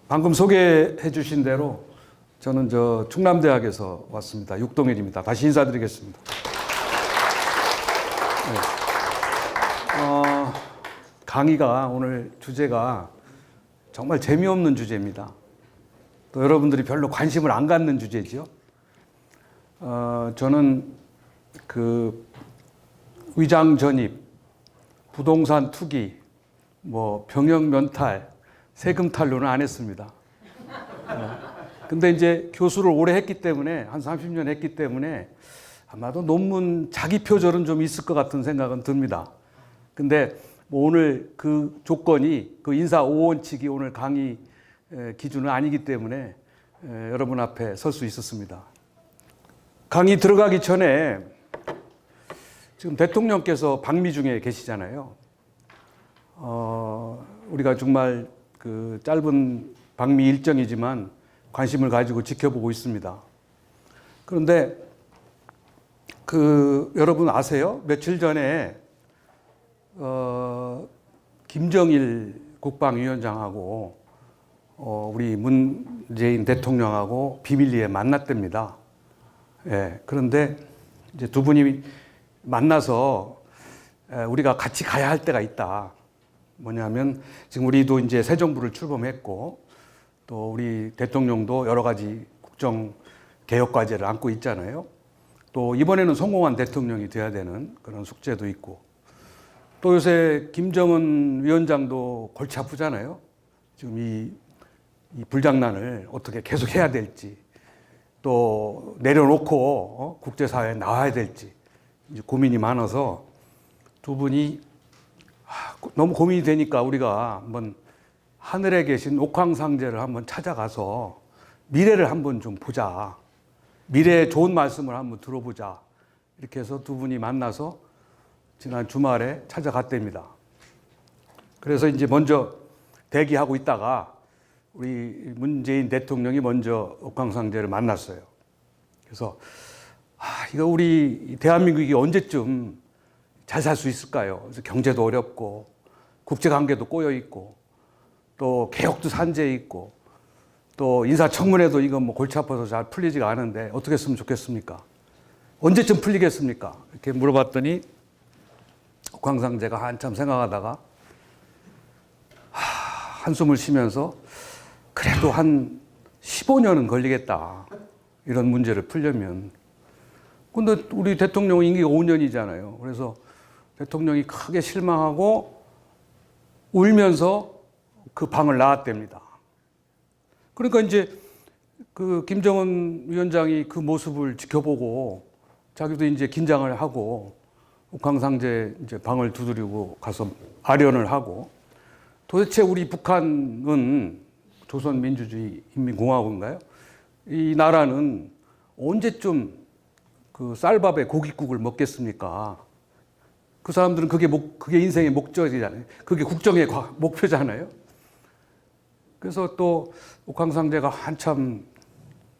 방금 소개해 주신 대로 저는 충남대학에서 왔습니다. 육동일입니다. 다시 인사드리겠습니다. 네. 강의가 오늘 주제가 정말 재미없는 주제입니다. 또 여러분들이 별로 관심을 안 갖는 주제죠. 저는 위장 전입, 부동산 투기, 병역 면탈, 세금 탈루는 안 했습니다. 근데 이제 교수를 오래 했기 때문에, 한 30년 했기 때문에 아마도 논문 자기 표절은 좀 있을 것 같은 생각은 듭니다. 근데 오늘 그 조건이, 그 인사 5원칙이 오늘 강의 기준은 아니기 때문에 여러분 앞에 설 수 있었습니다. 강의 들어가기 전에 지금 대통령께서 방미 중에 계시잖아요. 우리가 정말 그 짧은 방미 일정이지만 관심을 가지고 지켜보고 있습니다. 그런데 여러분 아세요? 며칠 전에 김정일 국방위원장하고 우리 문재인 대통령하고 비밀리에 만났답니다. 예, 그런데 이제 두 분이 만나서 우리가 같이 가야 할 때가 있다. 뭐냐면 지금 우리도 이제 새 정부를 출범했고 또 우리 대통령도 여러 가지 국정 개혁 과제를 안고 있잖아요. 또 이번에는 성공한 대통령이 돼야 되는 그런 숙제도 있고, 또 요새 김정은 위원장도 골치 아프잖아요. 지금 이 불장난을 어떻게 계속 해야 될지, 또 내려놓고 국제사회에 나와야 될지 이제 고민이 많아서 두 분이 너무 고민이 되니까 우리가 한번 하늘에 계신 옥황상제를 한번 찾아가서 미래를 한번 좀 보자. 미래의 좋은 말씀을 한번 들어보자. 이렇게 해서 두 분이 만나서 지난 주말에 찾아갔답니다. 그래서 이제 먼저 대기하고 있다가 우리 문재인 대통령이 먼저 옥황상제를 만났어요. 그래서 이거 우리 대한민국이 언제쯤 잘 살 수 있을까요? 그래서 경제도 어렵고 국제관계도 꼬여 있고 또 개혁도 산재해 있고 또 인사청문회도 이건 골치 아파서 잘 풀리지가 않은데 어떻게 했으면 좋겠습니까? 언제쯤 풀리겠습니까? 이렇게 물어봤더니 옥황상제가 한참 생각하다가 한숨을 쉬면서 그래도 한 15년은 걸리겠다. 이런 문제를 풀려면. 근데 우리 대통령 임기가 5년이잖아요. 그래서 대통령이 크게 실망하고 울면서 그 방을 나왔답니다. 그러니까 이제 그 김정은 위원장이 그 모습을 지켜보고 자기도 이제 긴장을 하고 옥황상제 이제 방을 두드리고 가서 아련을 하고, 도대체 우리 북한은 조선민주주의 인민공화국인가요? 이 나라는 언제쯤 그 쌀밥에 고깃국을 먹겠습니까? 그 사람들은 그게 인생의 목적이잖아요. 그게 국정의 목표잖아요. 그래서 또 옥황상제가 한참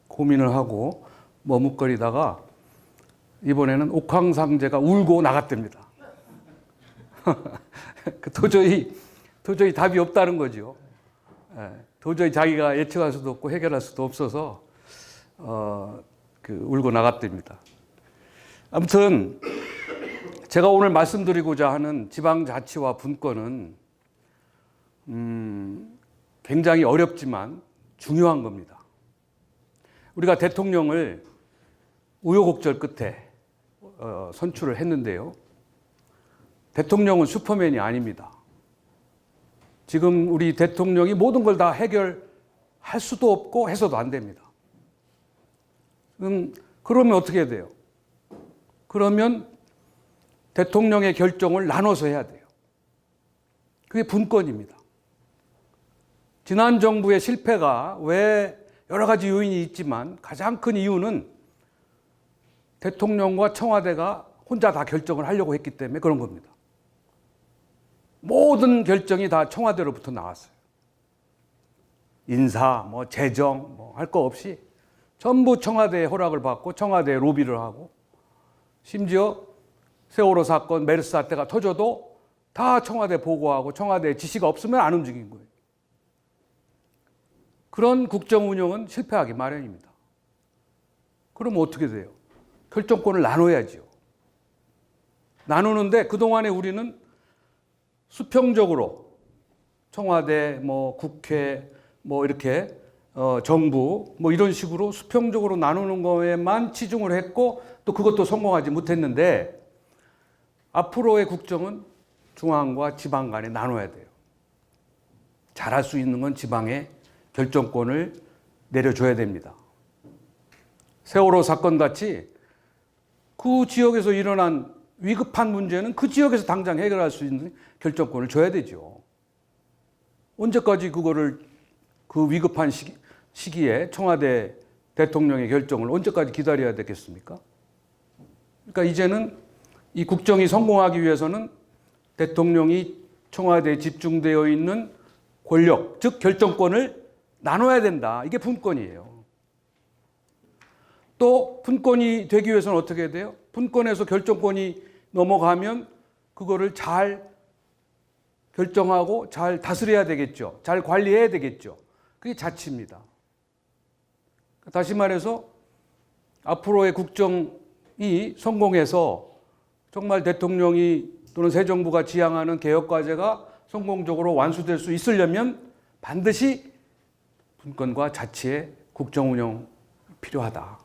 고민을 하고 머뭇거리다가 이번에는 옥황상제가 울고 나갔답니다. 도저히 답이 없다는 거죠. 도저히 자기가 예측할 수도 없고 해결할 수도 없어서 울고 나갔답니다. 아무튼 제가 오늘 말씀드리고자 하는 지방자치와 분권은 굉장히 어렵지만 중요한 겁니다. 우리가 대통령을 우여곡절 끝에 선출을 했는데요. 대통령은 슈퍼맨이 아닙니다. 지금 우리 대통령이 모든 걸 다 해결할 수도 없고 해서도 안 됩니다. 그러면 어떻게 해야 돼요? 그러면 대통령의 결정을 나눠서 해야 돼요. 그게 분권입니다. 지난 정부의 실패가 왜 여러 가지 요인이 있지만 가장 큰 이유는 대통령과 청와대가 혼자 다 결정을 하려고 했기 때문에 그런 겁니다. 모든 결정이 다 청와대로부터 나왔어요. 인사, 재정, 할 거 없이 전부 청와대의 허락을 받고 청와대에 로비를 하고, 심지어 세월호 사건, 메르스 사태가 터져도 다 청와대 보고하고 청와대 지시가 없으면 안 움직인 거예요. 그런 국정 운영은 실패하기 마련입니다. 그럼 어떻게 돼요? 결정권을 나눠야지요. 나누는데 그동안에 우리는 수평적으로 청와대, 국회, 이렇게 정부 이런 식으로 수평적으로 나누는 거에만 치중을 했고 또 그것도 성공하지 못했는데 앞으로의 국정은 중앙과 지방 간에 나눠야 돼요. 잘할 수 있는 건 지방에 결정권을 내려줘야 됩니다. 세월호 사건 같이 그 지역에서 일어난 위급한 문제는 그 지역에서 당장 해결할 수 있는 결정권을 줘야 되죠. 언제까지 그거를 그 위급한 시기에 청와대 대통령의 결정을 언제까지 기다려야 되겠습니까? 그러니까 이제는 이 국정이 성공하기 위해서는 대통령이 청와대에 집중되어 있는 권력, 즉 결정권을 나눠야 된다. 이게 분권이에요. 또 분권이 되기 위해서는 어떻게 해야 돼요? 분권에서 결정권이 넘어가면 그거를 잘 결정하고 잘 다스려야 되겠죠. 잘 관리해야 되겠죠. 그게 자치입니다. 다시 말해서 앞으로의 국정이 성공해서 정말 대통령이 또는 새 정부가 지향하는 개혁과제가 성공적으로 완수될 수 있으려면 반드시 분권과 자치의 국정운영이 필요하다.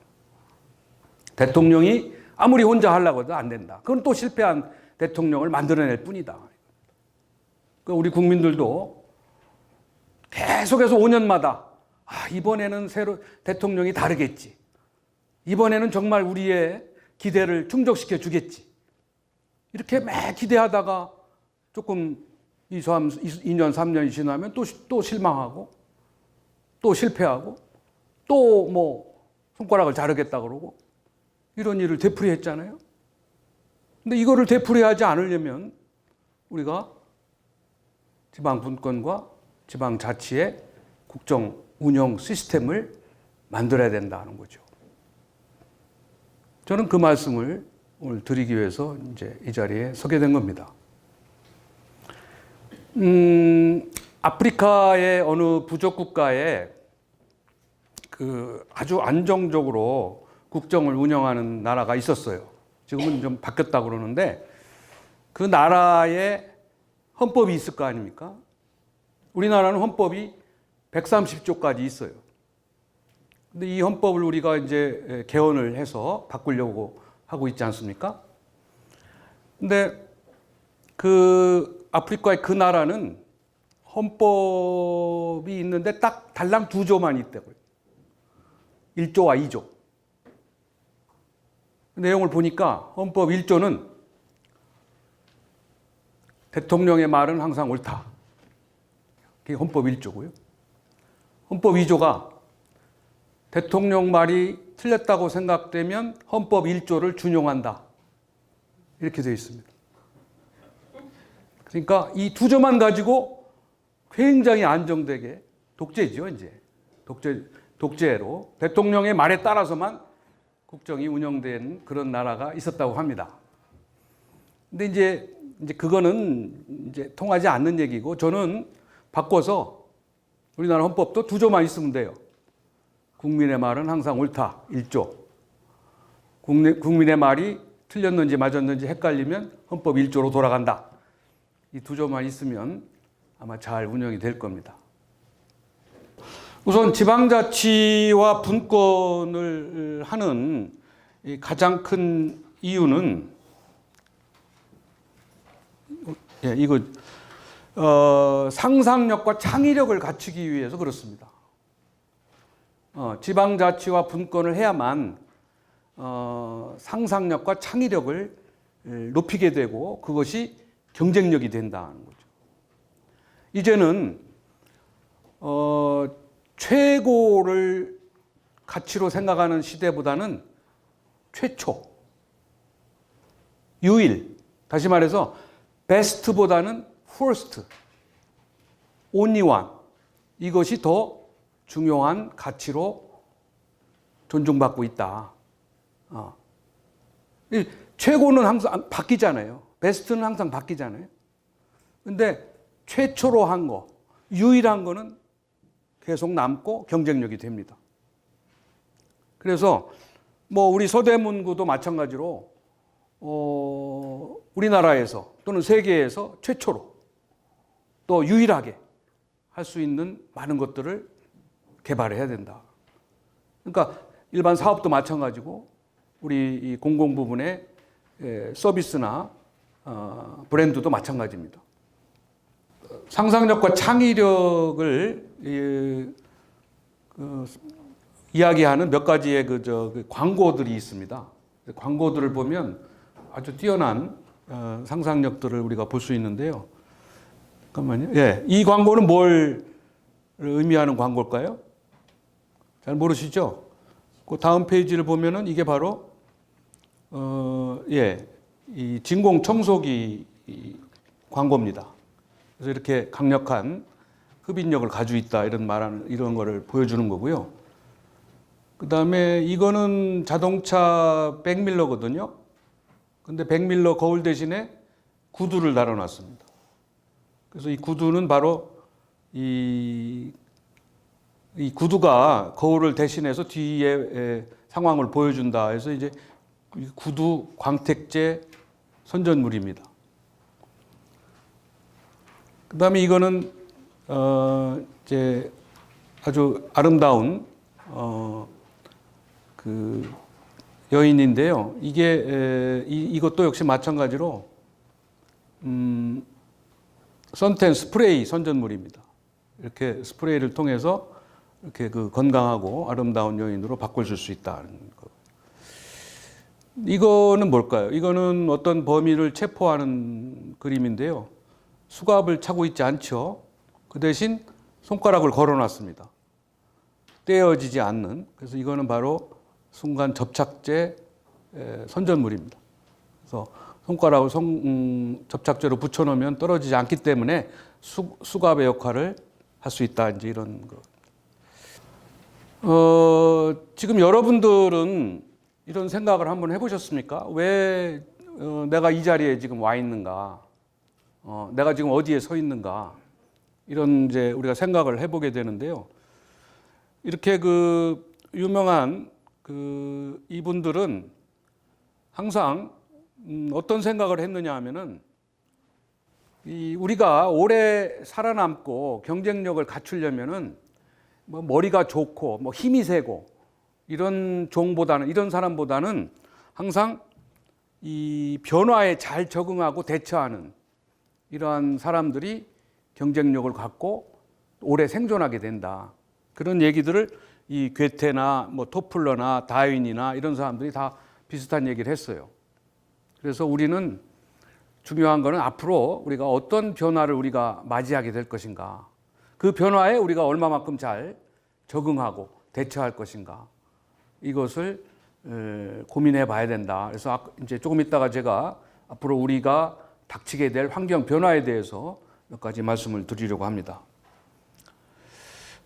대통령이 아무리 혼자 하려고 해도 안 된다. 그건 또 실패한 대통령을 만들어낼 뿐이다. 우리 국민들도 계속해서 5년마다 이번에는 새로 대통령이 다르겠지. 이번에는 정말 우리의 기대를 충족시켜 주겠지. 이렇게 매 기대하다가 조금 2년, 3년이 지나면 또 실망하고 또 실패하고 또 손가락을 자르겠다 그러고 이런 일을 되풀이했잖아요. 근데 이거를 되풀이하지 않으려면 우리가 지방 분권과 지방 자치의 국정 운영 시스템을 만들어야 된다는 거죠. 저는 그 말씀을 오늘 드리기 위해서 이제 이 자리에 서게 된 겁니다. 아프리카의 어느 부족 국가에 아주 안정적으로 국정을 운영하는 나라가 있었어요. 지금은 좀 바뀌었다고 그러는데 그 나라에 헌법이 있을 거 아닙니까? 우리나라는 헌법이 130조까지 있어요. 근데 이 헌법을 우리가 이제 개헌을 해서 바꾸려고 하고 있지 않습니까? 근데 그 아프리카의 그 나라는 헌법이 있는데 딱 달랑 2조만 있다고요. 1조와 2조. 내용을 보니까 헌법 1조는 대통령의 말은 항상 옳다. 그게 헌법 1조고요. 헌법 2조가 대통령 말이 틀렸다고 생각되면 헌법 1조를 준용한다. 이렇게 되어 있습니다. 그러니까 이 2조만 가지고 굉장히 안정되게 독재죠, 이제. 독재로 대통령의 말에 따라서만 국정이 운영된 그런 나라가 있었다고 합니다. 근데 이제 그거는 이제 통하지 않는 얘기고 저는 바꿔서 우리나라 헌법도 2조만 있으면 돼요. 국민의 말은 항상 옳다. 1조. 국민의 말이 틀렸는지 맞았는지 헷갈리면 헌법 1조로 돌아간다. 이 2조만 있으면 아마 잘 운영이 될 겁니다. 우선 지방자치와 분권을 하는 가장 큰 이유는 상상력과 창의력을 갖추기 위해서 그렇습니다. 지방자치와 분권을 해야만 상상력과 창의력을 높이게 되고 그것이 경쟁력이 된다는 거죠. 이제는 최고를 가치로 생각하는 시대보다는 최초, 유일, 다시 말해서 베스트보다는 first, only one, 이것이 더 중요한 가치로 존중받고 있다. 최고는 항상 바뀌잖아요. 베스트는 항상 바뀌잖아요. 근데 최초로 한 거, 유일한 거는 계속 남고 경쟁력이 됩니다. 그래서 뭐 우리 서대문구도 마찬가지로 우리나라에서 또는 세계에서 최초로 또 유일하게 할 수 있는 많은 것들을 개발해야 된다. 그러니까 일반 사업도 마찬가지고 우리 이 공공 부분의 서비스나 브랜드도 마찬가지입니다. 상상력과 창의력을 이야기하는 몇 가지의 그 광고들이 있습니다. 광고들을 보면 아주 뛰어난 상상력들을 우리가 볼 수 있는데요. 잠깐만요. 예, 이 광고는 뭘 의미하는 광고일까요? 잘 모르시죠? 그 다음 페이지를 보면은 이게 바로 이 진공 청소기 광고입니다. 그래서 이렇게 강력한 흡인력을 가지고 있다 이런 거를 보여주는 거고요. 그 다음에 이거는 자동차 백밀러거든요. 근데 백밀러 거울 대신에 구두를 달아놨습니다. 그래서 이 구두는 바로 이 구두가 거울을 대신해서 뒤에 상황을 보여준다 해서 이제 구두 광택제 선전물입니다. 그 다음에 이거는 이제 아주 아름다운 그 여인인데요. 이것도 역시 마찬가지로 선텐 스프레이 선전물입니다. 이렇게 스프레이를 통해서 이렇게 그 건강하고 아름다운 여인으로 바꿔줄 수 있다는 거. 이거는 뭘까요? 이거는 어떤 범인을 체포하는 그림인데요. 수갑을 차고 있지 않죠. 그 대신 손가락을 걸어놨습니다. 떼어지지 않는. 그래서 이거는 바로 순간 접착제 선전물입니다. 그래서 손가락을 접착제로 붙여놓으면 떨어지지 않기 때문에 수갑의 역할을 할 수 있다. 이제 이런 거. 지금 여러분들은 이런 생각을 한번 해보셨습니까? 왜 내가 이 자리에 지금 와 있는가? 내가 지금 어디에 서 있는가? 이런 이제 우리가 생각을 해보게 되는데요. 이렇게 그 유명한 그 이분들은 항상 어떤 생각을 했느냐 하면은 우리가 오래 살아남고 경쟁력을 갖추려면은 뭐 머리가 좋고 뭐 힘이 세고 이런 사람보다는 항상 이 변화에 잘 적응하고 대처하는 이러한 사람들이 경쟁력을 갖고 오래 생존하게 된다. 그런 얘기들을 이 괴테나 뭐 토플러나 다윈이나 이런 사람들이 다 비슷한 얘기를 했어요. 그래서 우리는 중요한 거는 앞으로 우리가 어떤 변화를 우리가 맞이하게 될 것인가. 그 변화에 우리가 얼마만큼 잘 적응하고 대처할 것인가. 이것을 고민해 봐야 된다. 그래서 이제 조금 있다가 제가 앞으로 우리가 닥치게 될 환경 변화에 대해서 몇 가지 말씀을 드리려고 합니다.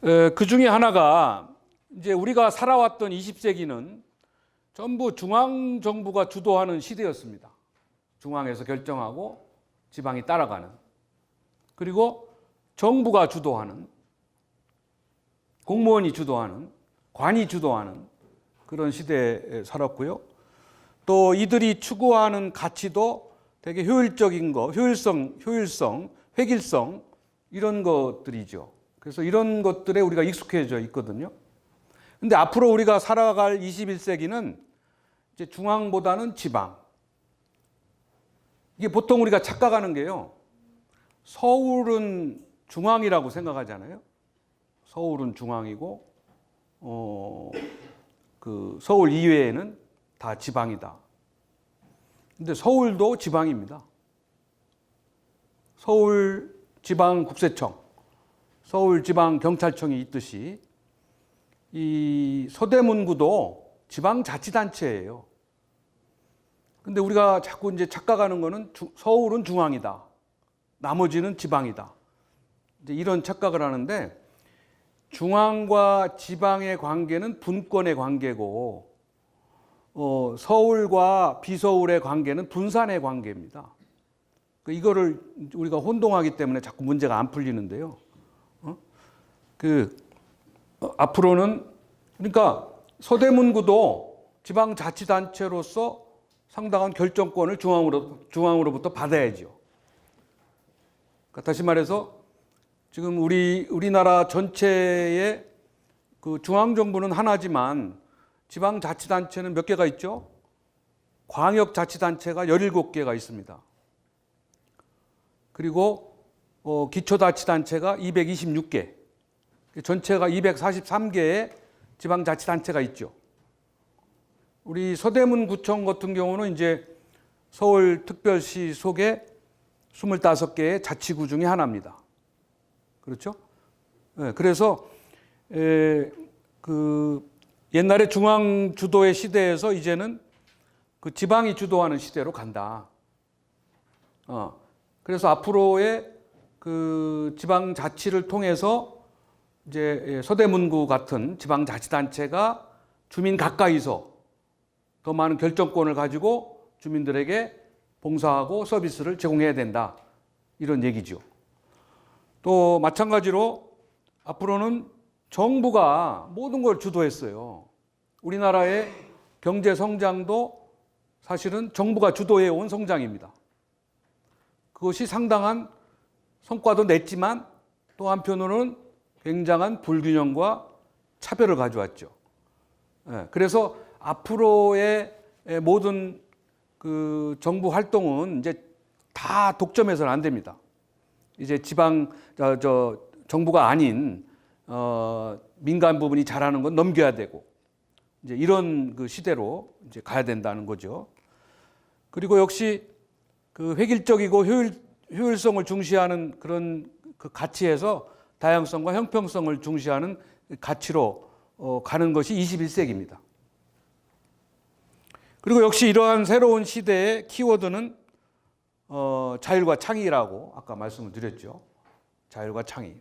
그 중에 하나가 이제 우리가 살아왔던 20세기는 전부 중앙정부가 주도하는 시대였습니다. 중앙에서 결정하고 지방이 따라가는. 그리고 정부가 주도하는, 공무원이 주도하는, 관이 주도하는 그런 시대에 살았고요. 또 이들이 추구하는 가치도 되게 효율적인 거, 효율성, 획일성 이런 것들이죠. 그래서 이런 것들에 우리가 익숙해져 있거든요. 근데 앞으로 우리가 살아갈 21세기는 이제 중앙보다는 지방. 이게 보통 우리가 착각하는 게요. 서울은 중앙이라고 생각하잖아요. 서울은 중앙이고, 그 서울 이외에는 다 지방이다. 근데 서울도 지방입니다. 서울지방국세청, 서울지방경찰청이 있듯이 이 서대문구도 지방자치단체예요. 근데 우리가 자꾸 이제 착각하는 거는 서울은 중앙이다. 나머지는 지방이다. 이제 이런 착각을 하는데 중앙과 지방의 관계는 분권의 관계고 서울과 비서울의 관계는 분산의 관계입니다. 이거를 우리가 혼동하기 때문에 자꾸 문제가 안 풀리는데요. 앞으로는 그러니까 서대문구도 지방자치단체로서 상당한 결정권을 중앙으로부터 받아야죠. 그러니까 다시 말해서 지금 우리나라 전체의 그 중앙정부는 하나지만 지방자치단체는 몇 개가 있죠? 광역자치단체가 17개가 있습니다. 그리고 기초자치단체가 226개, 전체가 243개의 지방자치단체가 있죠. 우리 서대문구청 같은 경우는 이제 서울특별시 속에 25개의 자치구 중에 하나입니다. 그렇죠? 네, 그래서 그 옛날에 중앙 주도의 시대에서 이제는 그 지방이 주도하는 시대로 간다. 그래서 앞으로의 그 지방자치를 통해서 이제 서대문구 같은 지방자치단체가 주민 가까이서 더 많은 결정권을 가지고 주민들에게 봉사하고 서비스를 제공해야 된다. 이런 얘기죠. 또 마찬가지로 앞으로는 정부가 모든 걸 주도했어요. 우리나라의 경제 성장도 사실은 정부가 주도해 온 성장입니다. 그것이 상당한 성과도 냈지만 또 한편으로는 굉장한 불균형과 차별을 가져왔죠. 그래서 앞으로의 모든 그 정부 활동은 이제 다 독점해서는 안 됩니다. 이제 정부가 아닌 민간 부분이 잘하는 건 넘겨야 되고 이제 이런 그 시대로 이제 가야 된다는 거죠. 그리고 역시 그 획일적이고 효율성을 중시하는 그런 그 가치에서 다양성과 형평성을 중시하는 가치로 가는 것이 21세기입니다. 그리고 역시 이러한 새로운 시대의 키워드는 자율과 창의라고 아까 말씀을 드렸죠. 자율과 창의.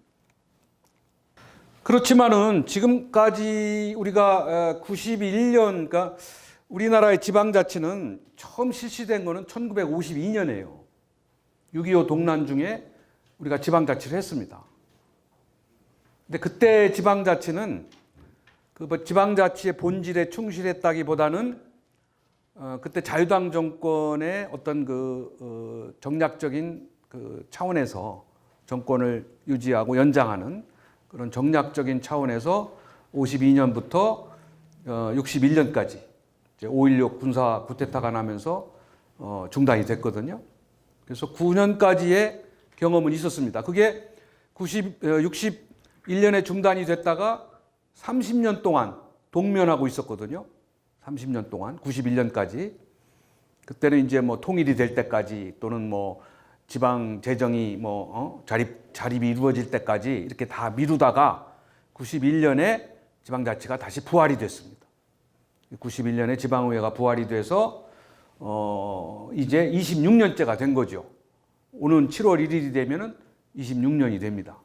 그렇지만은 지금까지 우리가 91년, 그러니까 우리나라의 지방자치는 처음 실시된 거는 1952년이에요. 6.25 동란 중에 우리가 지방자치를 했습니다. 근데 그때 지방자치는 그 지방자치의 본질에 충실했다기보다는 그때 자유당 정권의 어떤 그 정략적인 그 차원에서 정권을 유지하고 연장하는 그런 정략적인 차원에서 52년부터 61년까지 5.16 군사 쿠데타가 나면서 중단이 됐거든요. 그래서 9년까지의 경험은 있었습니다. 그게 61년에 중단이 됐다가 30년 동안 동면하고 있었거든요. 30년 동안 91년까지. 그때는 이제 뭐 통일이 될 때까지 또는 뭐 지방 재정이 자립이 이루어질 때까지 이렇게 다 미루다가 91년에 지방자치가 다시 부활이 됐습니다. 91년에 지방의회가 부활이 돼서 이제 26년째가 된 거죠. 오는 7월 1일이 되면은 26년이 됩니다.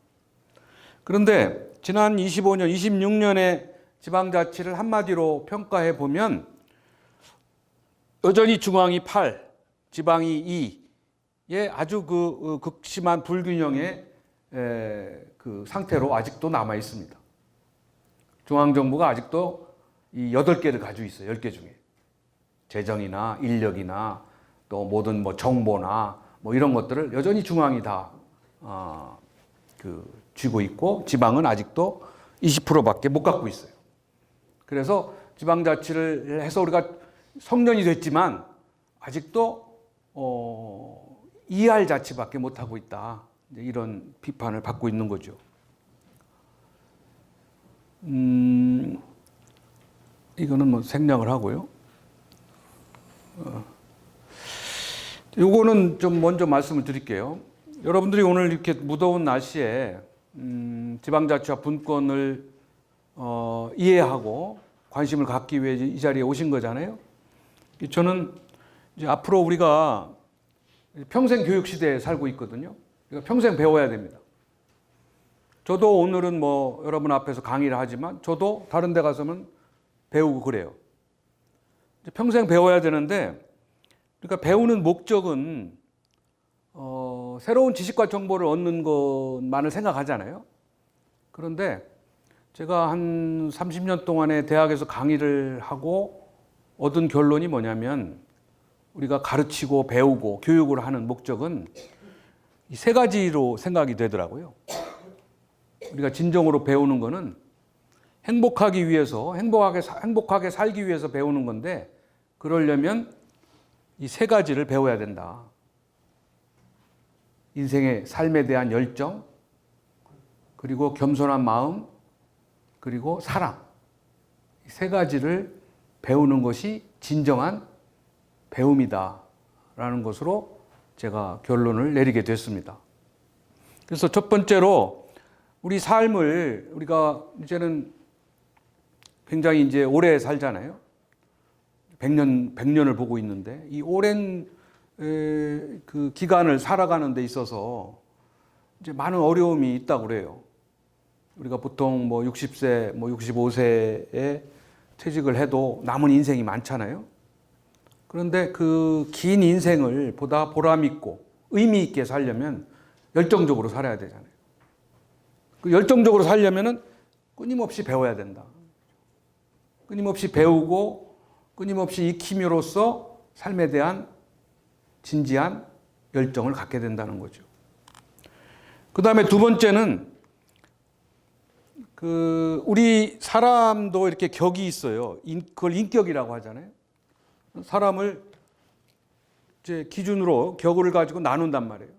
그런데 지난 25년, 26년의 지방자치를 한마디로 평가해 보면 여전히 중앙이 8, 지방이 2의 아주 그 극심한 불균형의 그 상태로 아직도 남아 있습니다. 중앙정부가 아직도 이 8개를 가지고 있어요. 10개 중에. 재정이나 인력이나 또 모든 뭐 정보나 뭐 이런 것들을 여전히 중앙이 다 쥐고 있고 지방은 아직도 20%밖에 못 갖고 있어요. 그래서 지방자치를 해서 우리가 성년이 됐지만 아직도 이할 자치밖에 못 하고 있다. 이런 비판을 받고 있는 거죠. 이거는 뭐 생략을 하고요. 요거는 좀 먼저 말씀을 드릴게요. 여러분들이 오늘 이렇게 무더운 날씨에 지방자치와 분권을 이해하고 관심을 갖기 위해 이 자리에 오신 거잖아요. 저는 이제 앞으로 우리가 평생 교육 시대에 살고 있거든요. 그러니까 평생 배워야 됩니다. 저도 오늘은 뭐 여러분 앞에서 강의를 하지만 저도 다른 데 가서는 배우고 그래요. 평생 배워야 되는데, 그러니까 배우는 목적은 새로운 지식과 정보를 얻는 것만을 생각하잖아요. 그런데 제가 한 30년 동안에 대학에서 강의를 하고 얻은 결론이 뭐냐면 우리가 가르치고 배우고 교육을 하는 목적은 이 세 가지로 생각이 되더라고요. 우리가 진정으로 배우는 거는 행복하기 위해서, 행복하게 살기 위해서 배우는 건데 그러려면 이 세 가지를 배워야 된다. 인생의 삶에 대한 열정, 그리고 겸손한 마음, 그리고 사랑. 이 세 가지를 배우는 것이 진정한 배움이다라는 것으로 제가 결론을 내리게 됐습니다. 그래서 첫 번째로 우리 삶을 우리가 이제는 굉장히 이제 오래 살잖아요. 100년을 보고 있는데 이 오랜 그 기간을 살아가는 데 있어서 이제 많은 어려움이 있다고 그래요. 우리가 보통 뭐 60세, 뭐 65세에 퇴직을 해도 남은 인생이 많잖아요. 그런데 그 긴 인생을 보다 보람 있고 의미 있게 살려면 열정적으로 살아야 되잖아요. 그 열정적으로 살려면은 끊임없이 배워야 된다. 끊임없이 배우고 끊임없이 익힘으로써 삶에 대한 진지한 열정을 갖게 된다는 거죠. 그 다음에 두 번째는 우리 사람도 이렇게 격이 있어요. 그걸 인격이라고 하잖아요. 사람을 이제 기준으로 격을 가지고 나눈단 말이에요.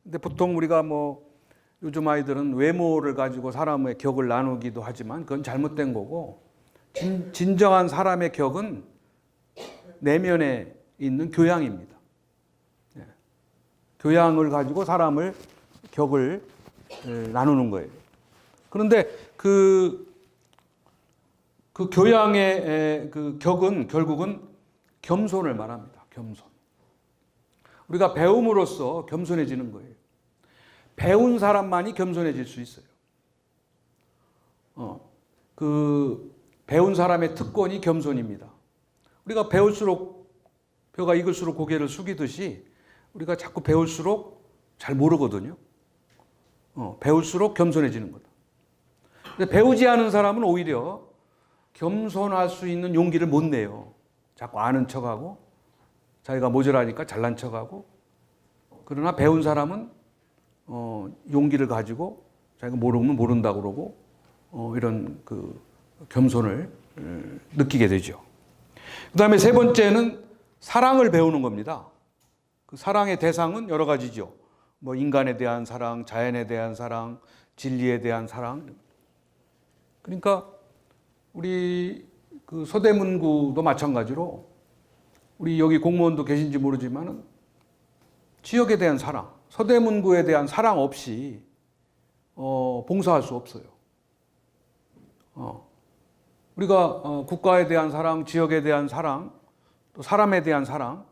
근데 보통 우리가 뭐 요즘 아이들은 외모를 가지고 사람의 격을 나누기도 하지만 그건 잘못된 거고 진정한 사람의 격은 내면에 있는 교양입니다. 교양을 가지고 사람을 격을 나누는 거예요. 그런데 그 교양의 그 격은 결국은 겸손을 말합니다. 겸손. 우리가 배움으로써 겸손해지는 거예요. 배운 사람만이 겸손해질 수 있어요. 그 배운 사람의 특권이 겸손입니다. 우리가 배울수록 벼가 익을수록 고개를 숙이듯이 우리가 자꾸 배울수록 잘 모르거든요. 배울수록 겸손해지는 거다. 근데 배우지 않은 사람은 오히려 겸손할 수 있는 용기를 못 내요. 자꾸 아는 척하고 자기가 모자라니까 잘난 척하고. 그러나 배운 사람은 용기를 가지고 자기가 모르면 모른다고 그러고 이런 그 겸손을 느끼게 되죠. 그 다음에 세 번째는 사랑을 배우는 겁니다. 그 사랑의 대상은 여러 가지죠. 뭐 인간에 대한 사랑, 자연에 대한 사랑, 진리에 대한 사랑. 그러니까 우리 그 서대문구도 마찬가지로 우리 여기 공무원도 계신지 모르지만은 지역에 대한 사랑, 서대문구에 대한 사랑 없이 봉사할 수 없어요. 우리가 국가에 대한 사랑, 지역에 대한 사랑, 또 사람에 대한 사랑.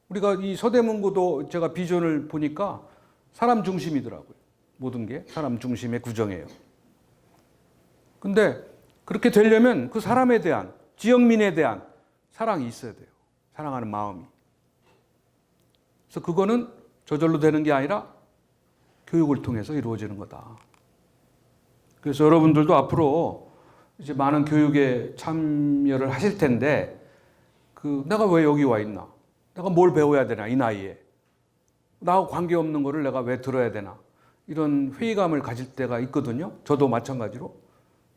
우리가 이 서대문구도 제가 비전을 보니까 사람 중심이더라고요. 모든 게 사람 중심의 구정이에요. 근데 그렇게 되려면 그 사람에 대한, 지역민에 대한 사랑이 있어야 돼요. 사랑하는 마음이. 그래서 그거는 저절로 되는 게 아니라 교육을 통해서 이루어지는 거다. 그래서 여러분들도 앞으로 이제 많은 교육에 참여를 하실 텐데, 내가 왜 여기 와 있나? 내가 뭘 배워야 되나, 이 나이에? 나하고 관계없는 거를 내가 왜 들어야 되나? 이런 회의감을 가질 때가 있거든요. 저도 마찬가지로.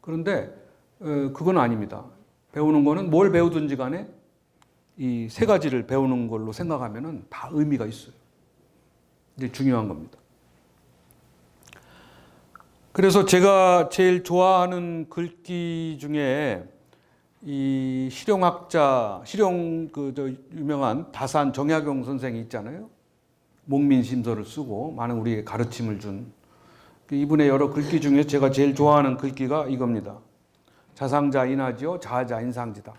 그런데 그건 아닙니다. 배우는 거는 뭘 배우든지 간에 이 세 가지를 배우는 걸로 생각하면은 다 의미가 있어요. 이게 중요한 겁니다. 그래서 제가 제일 좋아하는 글귀 중에 이 실용학자, 유명한 다산 정약용 선생이 있잖아요. 목민심서를 쓰고 많은 우리에게 가르침을 준 이분의 여러 글귀 중에 제가 제일 좋아하는 글귀가 이겁니다. 자상자 인하지요, 자아자 인상지다.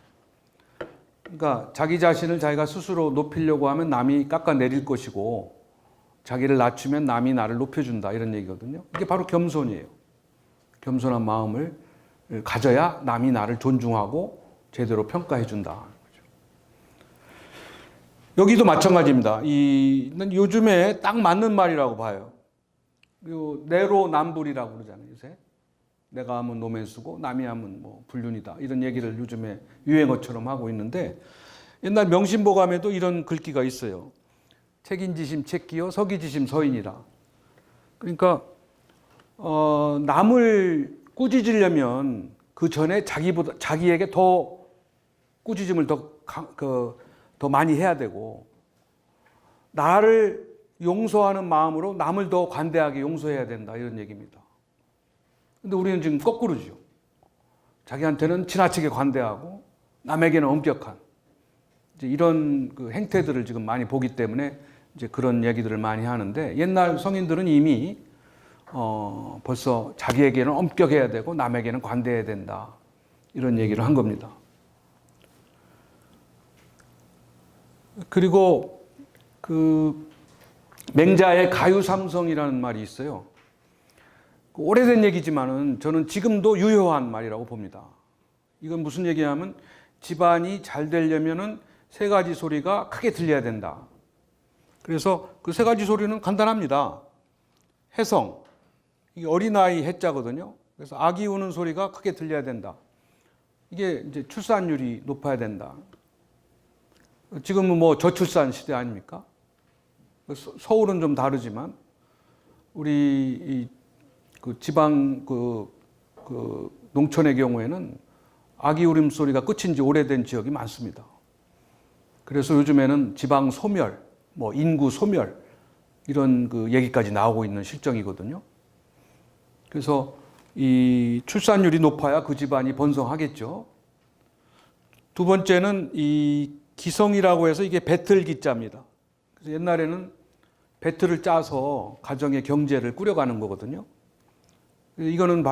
그러니까 자기 자신을 자기가 스스로 높이려고 하면 남이 깎아내릴 것이고 자기를 낮추면 남이 나를 높여준다, 이런 얘기거든요. 이게 바로 겸손이에요. 겸손한 마음을 가져야 남이 나를 존중하고 제대로 평가해준다. 여기도 마찬가지입니다. 요즘에 딱 맞는 말이라고 봐요. 내로남불이라고 그러잖아요, 요새. 내가 하면 노맨스고 남이 하면 뭐 불륜이다. 이런 얘기를 요즘에 유행어처럼 하고 있는데 옛날 명심보감에도 이런 글귀가 있어요. 책인지심 책기요 서기지심 서인이라. 그러니까 남을 꾸짖으려면 그 전에 자기에게 더 꾸짖음을 더 많이 해야 되고 나를 용서하는 마음으로 남을 더 관대하게 용서해야 된다 이런 얘기입니다. 근데 우리는 지금 거꾸로죠. 자기한테는 지나치게 관대하고 남에게는 엄격한 이제 이런 그 행태들을 지금 많이 보기 때문에 이제 그런 얘기들을 많이 하는데 옛날 성인들은 이미 벌써 자기에게는 엄격해야 되고 남에게는 관대해야 된다 이런 얘기를 한 겁니다. 그리고 그 맹자의 가유삼성이라는 말이 있어요. 오래된 얘기지만은 저는 지금도 유효한 말이라고 봅니다. 이건 무슨 얘기냐면 집안이 잘 되려면은 세 가지 소리가 크게 들려야 된다. 그래서 그 세 가지 소리는 간단합니다. 해성, 이게 어린아이 해자거든요. 그래서 아기 우는 소리가 크게 들려야 된다. 이게 이제 출산율이 높아야 된다. 지금은 뭐 저출산 시대 아닙니까? 서울은 좀 다르지만 우리 그 지방 그 농촌의 경우에는 아기 울음소리가 끝인 지 오래된 지역이 많습니다. 그래서 요즘에는 지방 소멸, 뭐 인구 소멸 이런 그 얘기까지 나오고 있는 실정이거든요. 그래서 이 출산율이 높아야 그 집안이 번성하겠죠. 두 번째는 이 기성이라고 해서 이게 배틀 기자입니다. 그래서 옛날에는 배틀을 짜서 가정의 경제를 꾸려가는 거거든요. 이거는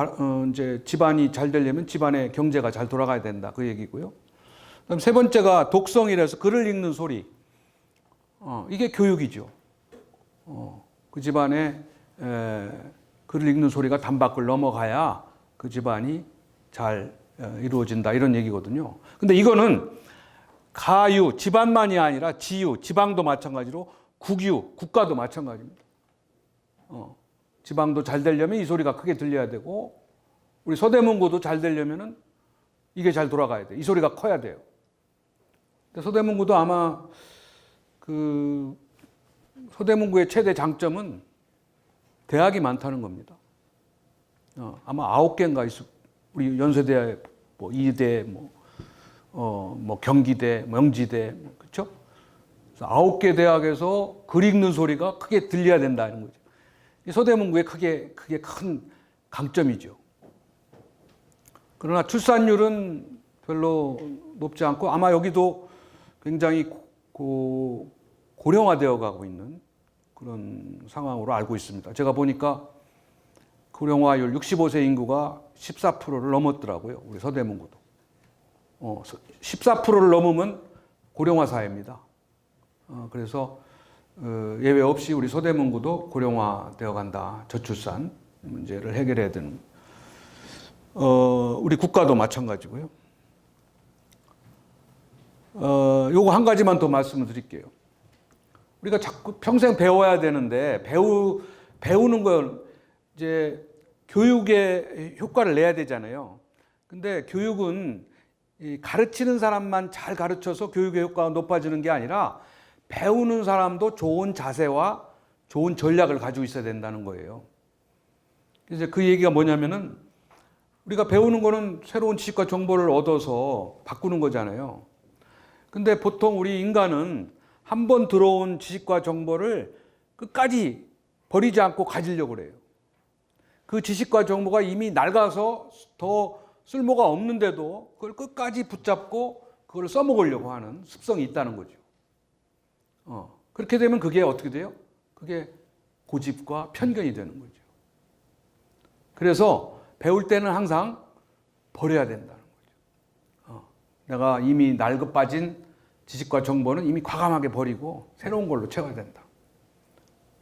이제 집안이 잘 되려면 집안의 경제가 잘 돌아가야 된다 그 얘기고요. 그다음 세 번째가 독성이라서 글을 읽는 소리. 이게 교육이죠. 그 집안에 글을 읽는 소리가 단밖을 넘어가야 그 집안이 잘 이루어진다 이런 얘기거든요. 근데 이거는 가유, 집안만이 아니라 지유, 지방도 마찬가지로 국유, 국가도 마찬가지입니다. 지방도 잘 되려면 이 소리가 크게 들려야 되고 우리 서대문구도 잘 되려면은 이게 잘 돌아가야 돼. 이 소리가 커야 돼요. 근데 서대문구도 아마 그 서대문구의 최대 장점은 대학이 많다는 겁니다. 아마 9개인가 있어. 우리 연세대, 뭐 이대, 뭐 경기대, 명지대, 그렇죠? 9개 대학에서 글 읽는 소리가 크게 들려야 된다는 거죠. 서대문구의 그게 큰 강점이죠. 그러나 출산율은 별로 높지 않고 아마 여기도 굉장히 고령화되어 가고 있는 그런 상황으로 알고 있습니다. 제가 보니까 고령화율 65세 인구가 14%를 넘었더라고요. 우리 서대문구도. 14%를 넘으면 고령화 사회입니다. 그래서 예외 없이 우리 서대문구도 고령화되어 간다. 저출산 문제를 해결해야 되는. 우리 국가도 마찬가지고요. 요거 한 가지만 더 말씀을 드릴게요. 우리가 자꾸 평생 배워야 되는데 배우는 건 이제 교육에 효과를 내야 되잖아요. 근데 교육은 가르치는 사람만 잘 가르쳐서 교육의 효과가 높아지는 게 아니라 배우는 사람도 좋은 자세와 좋은 전략을 가지고 있어야 된다는 거예요. 이제 그 얘기가 뭐냐면은 우리가 배우는 거는 새로운 지식과 정보를 얻어서 바꾸는 거잖아요. 근데 보통 우리 인간은 한 번 들어온 지식과 정보를 끝까지 버리지 않고 가지려고 그래요. 그 지식과 정보가 이미 낡아서 더 쓸모가 없는데도 그걸 끝까지 붙잡고 그걸 써먹으려고 하는 습성이 있다는 거죠. 그렇게 되면 그게 어떻게 돼요? 그게 고집과 편견이 되는 거죠. 그래서 배울 때는 항상 버려야 된다는 거죠. 내가 이미 낡아 빠진 지식과 정보는 이미 과감하게 버리고 새로운 걸로 채워야 된다.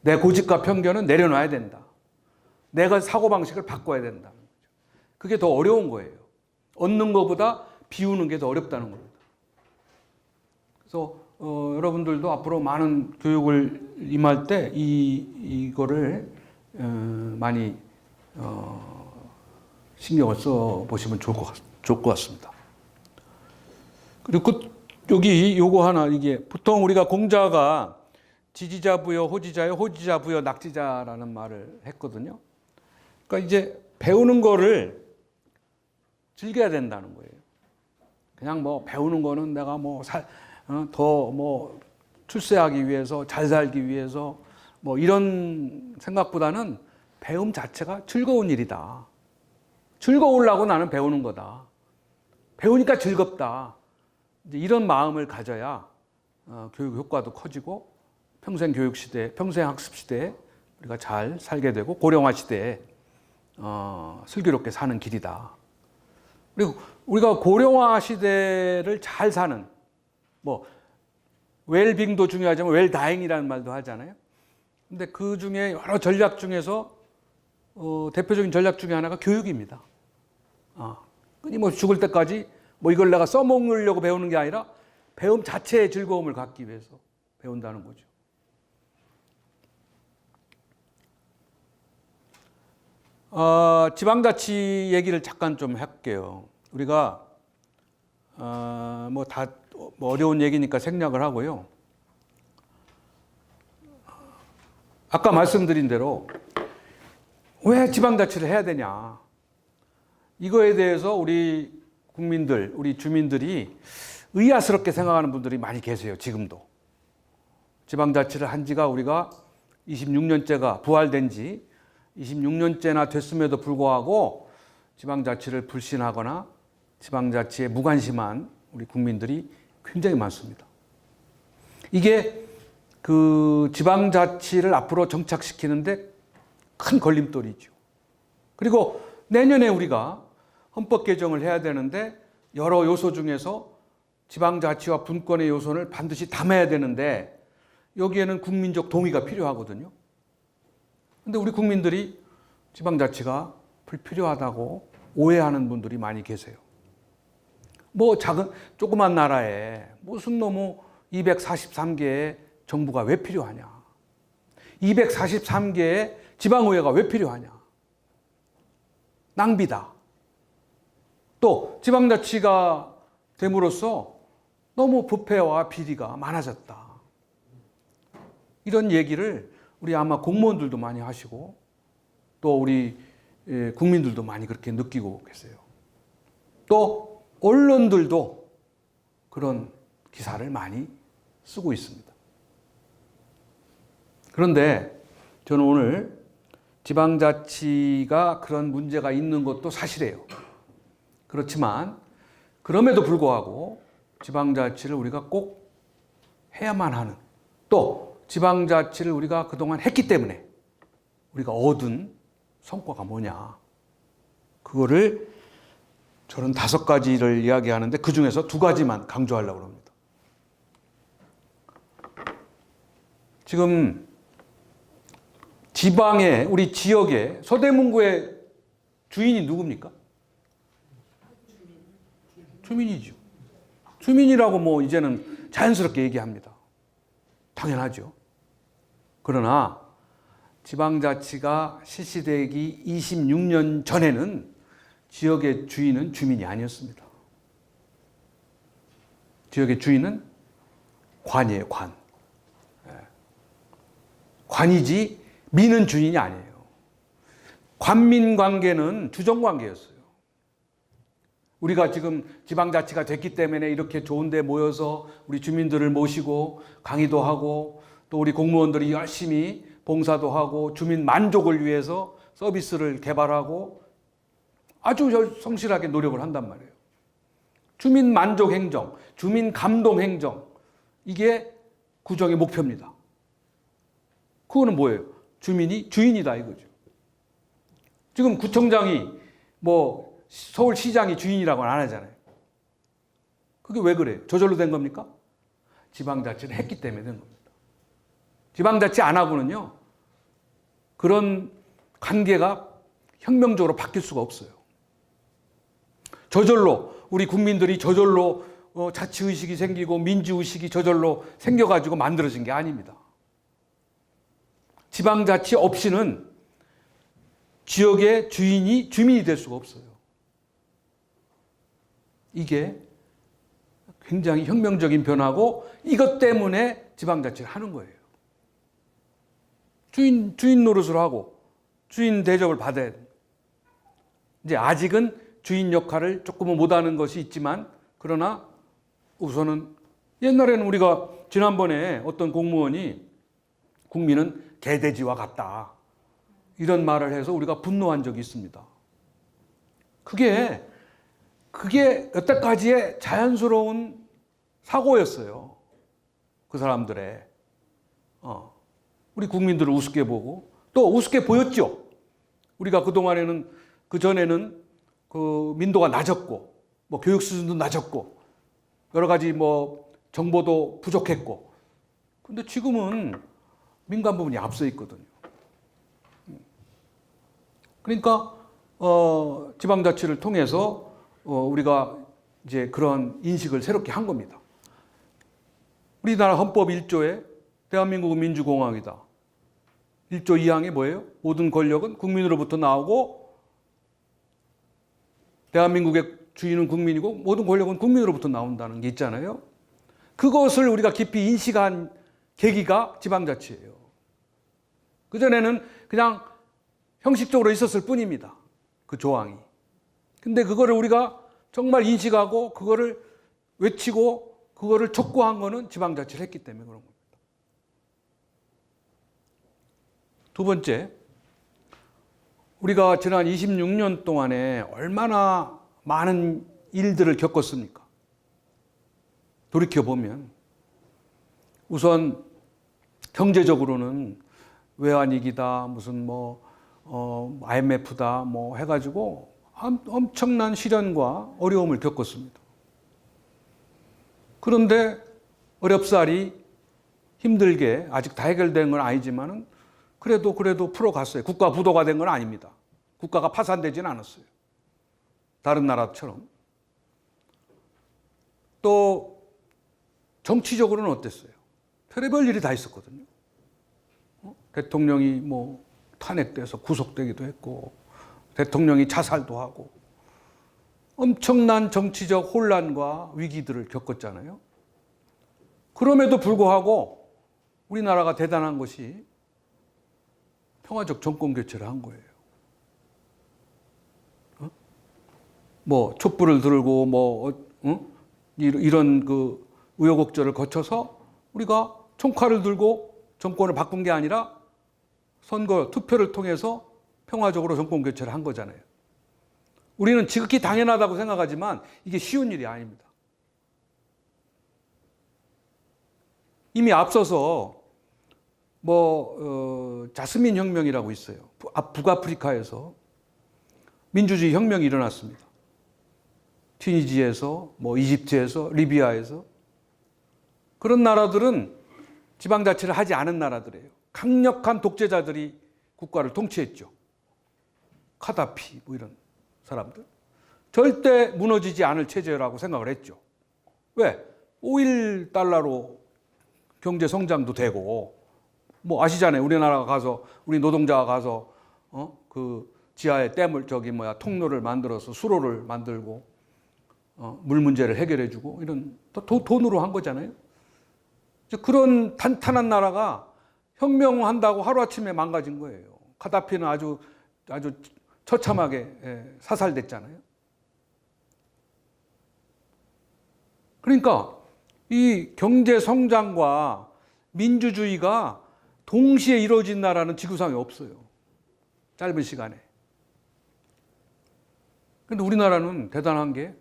내 고집과 편견은 내려놔야 된다. 내가 사고방식을 바꿔야 된다는 거죠. 그게 더 어려운 거예요. 얻는 것보다 비우는 게 더 어렵다는 겁니다. 그래서 여러분들도 앞으로 많은 교육을 임할 때 이거를 많이 신경을 써 보시면 좋을 것 같습니다. 그리고 여기 요거 하나, 이게 보통 우리가 공자가 지지자 부여 호지자여 호지자 부여 낙지자라는 말을 했거든요. 그러니까 이제 배우는 거를 즐겨야 된다는 거예요. 그냥 뭐 배우는 거는 내가 더 출세하기 위해서, 잘 살기 위해서 뭐 이런 생각보다는 배움 자체가 즐거운 일이다. 즐거우려고 나는 배우는 거다. 배우니까 즐겁다. 이제 이런 마음을 가져야 교육 효과도 커지고 평생 교육 시대, 평생 학습 시대에 우리가 잘 살게 되고 고령화 시대에 슬기롭게 사는 길이다. 그리고 우리가 고령화 시대를 잘 사는, 뭐 웰빙도 중요하지만 웰다잉이라는 말도 하잖아요. 근데 그 중에 여러 전략 중에서 대표적인 전략 중에 하나가 교육입니다. 끊임없이 죽을 때까지 뭐 이걸 내가 써먹으려고 배우는 게 아니라 배움 자체의 즐거움을 갖기 위해서 배운다는 거죠. 지방자치 얘기를 잠깐 좀 할게요. 우리가 뭐 어려운 얘기니까 생략을 하고요. 아까 말씀드린 대로 왜 지방자치를 해야 되냐, 이거에 대해서 우리 국민들, 우리 주민들이 의아스럽게 생각하는 분들이 많이 계세요. 지금도 지방자치를 한 지가 우리가 26년째가 부활된 지 26년째나 됐음에도 불구하고 지방자치를 불신하거나 지방자치에 무관심한 우리 국민들이 굉장히 많습니다. 이게 그 지방자치를 앞으로 정착시키는데 큰 걸림돌이죠. 그리고 내년에 우리가 헌법 개정을 해야 되는데 여러 요소 중에서 지방자치와 분권의 요소를 반드시 담아야 되는데 여기에는 국민적 동의가 필요하거든요. 근데 우리 국민들이 지방자치가 불필요하다고 오해하는 분들이 많이 계세요. 뭐 조그만 나라에 무슨 너무 243개의 정부가 왜 필요하냐, 243개의 지방의회가 왜 필요하냐, 낭비다. 또 지방자치가 됨으로써 너무 부패와 비리가 많아졌다. 이런 얘기를 우리 아마 공무원들도 많이 하시고 또 우리 국민들도 많이 그렇게 느끼고 계세요. 또 언론들도 그런 기사를 많이 쓰고 있습니다. 그런데 저는 오늘 지방자치가 그런 문제가 있는 것도 사실이에요. 그렇지만 그럼에도 불구하고 지방자치를 우리가 꼭 해야만 하는, 또 지방자치를 우리가 그동안 했기 때문에 우리가 얻은 성과가 뭐냐, 그거를 저는 5가지를 이야기하는데 그 중에서 2가지만 강조하려고 합니다. 지금 지방에, 우리 지역에 서대문구의 주인이 누굽니까? 주민이죠. 주민이라고 뭐 이제는 자연스럽게 얘기합니다. 당연하죠. 그러나 지방자치가 실시되기 26년 전에는 지역의 주인은 주민이 아니었습니다. 지역의 주인은 관이에요, 관. 관이지 민은 주인이 아니에요. 관민 관계는 주정 관계였어요. 우리가 지금 지방자치가 됐기 때문에 이렇게 좋은 데 모여서 우리 주민들을 모시고 강의도 하고 또 우리 공무원들이 열심히 봉사도 하고 주민 만족을 위해서 서비스를 개발하고 아주 성실하게 노력을 한단 말이에요. 주민 만족 행정, 주민 감동 행정, 이게 구정의 목표입니다. 그거는 뭐예요? 주민이 주인이다 이거죠. 지금 구청장이 뭐 서울시장이 주인이라고는 안 하잖아요. 그게 왜 그래요? 저절로 된 겁니까? 지방자치를 했기 때문에 된 겁니다. 지방자치 안 하고는요, 그런 관계가 혁명적으로 바뀔 수가 없어요. 저절로 우리 국민들이 저절로 자치의식이 생기고 민주의식이 저절로 생겨가지고 만들어진 게 아닙니다. 지방자치 없이는 지역의 주민이 될 수가 없어요. 이게 굉장히 혁명적인 변화고 이것 때문에 지방자치를 하는 거예요. 주인 노릇을 하고 주인 대접을 받아야 돼요. 이제 아직은 주인 역할을 조금은 못하는 것이 있지만 그러나 우선은 옛날에는 우리가 지난번에 어떤 공무원이 국민은 개돼지와 같다 이런 말을 해서 우리가 분노한 적이 있습니다. 그게 여태까지의 자연스러운 사고였어요. 그 사람들의 우리 국민들을 우습게 보고 또 우습게 보였죠. 우리가 그전에는 그 민도가 낮았고 뭐 교육 수준도 낮았고 여러 가지 뭐 정보도 부족했고 근데 지금은 민간 부분이 앞서 있거든요. 그러니까 지방자치를 통해서 우리가 이제 그런 인식을 새롭게 한 겁니다. 우리나라 헌법 1조에 대한민국은 민주공화국이다. 1조 2항이 뭐예요? 모든 권력은 국민으로부터 나오고 대한민국의 주인은 국민이고 모든 권력은 국민으로부터 나온다는 게 있잖아요. 그것을 우리가 깊이 인식한 계기가 지방자치예요. 그전에는 그냥 형식적으로 있었을 뿐입니다. 그 조항이. 근데 그거를 우리가 정말 인식하고 그거를 외치고 그거를 촉구한 거는 지방자치를 했기 때문에 그런 겁니다. 두 번째, 우리가 지난 26년 동안에 얼마나 많은 일들을 겪었습니까? 돌이켜보면 우선 경제적으로는 외환위기다 무슨 IMF다 해가지고 엄청난 시련과 어려움을 겪었습니다. 그런데 어렵사리 힘들게 아직 다 해결된 건 아니지만은 그래도 풀어갔어요. 국가 부도가 된 건 아닙니다. 국가가 파산되지는 않았어요. 다른 나라처럼. 또 정치적으로는 어땠어요? 별의별 일이 다 있었거든요. 대통령이 탄핵돼서 구속되기도 했고 대통령이 자살도 하고 엄청난 정치적 혼란과 위기들을 겪었잖아요. 그럼에도 불구하고 우리나라가 대단한 것이 평화적 정권 교체를 한 거예요. 촛불을 들고 이런 그 우여곡절을 거쳐서 우리가 총칼을 들고 정권을 바꾼 게 아니라 선거, 투표를 통해서 평화적으로 정권 교체를 한 거잖아요. 우리는 지극히 당연하다고 생각하지만 이게 쉬운 일이 아닙니다. 이미 앞서서 자스민 혁명이라고 있어요. 북아프리카에서 민주주의 혁명이 일어났습니다. 튀니지에서, 이집트에서, 리비아에서. 그런 나라들은 지방자치를 하지 않은 나라들이에요. 강력한 독재자들이 국가를 통치했죠. 카다피 이런 사람들. 절대 무너지지 않을 체제라고 생각을 했죠. 왜? 오일 달러로 경제 성장도 되고 아시잖아요. 우리나라가 가서 우리 노동자가 가서 그 지하에 댐을 통로를 만들어서 수로를 만들고 물 문제를 해결해주고 이런 돈으로 한 거잖아요. 그런 탄탄한 나라가 혁명한다고 하루아침에 망가진 거예요. 카다피는 아주 처참하게 사살됐잖아요. 그러니까 이 경제 성장과 민주주의가 동시에 이루어진 나라는 지구상에 없어요. 짧은 시간에. 그런데 우리나라는 대단한 게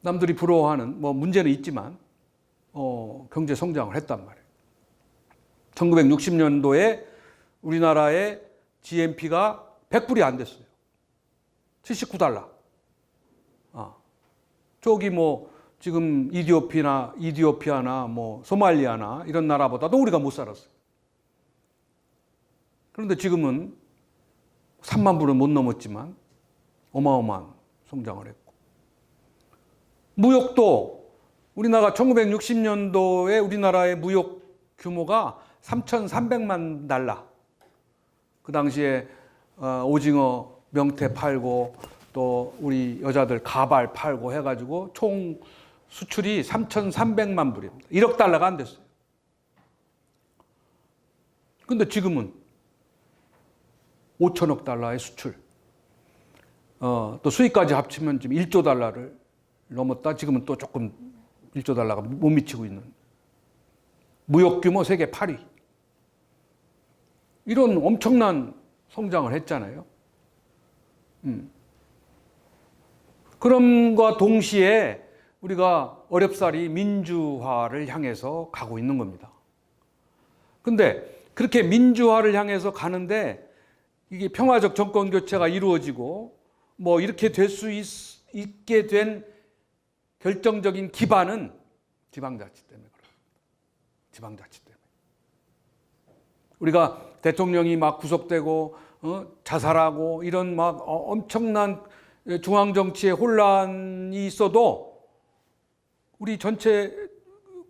남들이 부러워하는 문제는 있지만 경제 성장을 했단 말이에요. 1960년도에 우리나라의 GNP가 100불이 안 됐어요. 79달러. 저기 지금 이디오피아나 소말리아나 이런 나라보다도 우리가 못 살았어요. 그런데 지금은 3만 불은 못 넘었지만 어마어마한 성장을 했고. 무역도 우리나라가 1960년도에 우리나라의 무역 규모가 3,300만 달러. 그 당시에 오징어 명태 팔고 또 우리 여자들 가발 팔고 해가지고 총 수출이 3,300만 불입니다. 1억 달러가 안 됐어요. 근데 지금은 5천억 달러의 수출, 또 수익까지 합치면 지금 1조 달러를 넘었다. 지금은 또 조금 1조 달러가 못 미치고 있는 무역 규모 세계 8위. 이런 엄청난 성장을 했잖아요. 그럼과 동시에 우리가 어렵사리 민주화를 향해서 가고 있는 겁니다. 근데 그렇게 민주화를 향해서 가는데 이게 평화적 정권 교체가 이루어지고 뭐 이렇게 될 수 있게 된 결정적인 기반은 지방자치 때문에 그렇습니다. 지방자치 때문에. 우리가 대통령이 막 구속되고 자살하고 이런 막 엄청난 중앙정치의 혼란이 있어도 우리 전체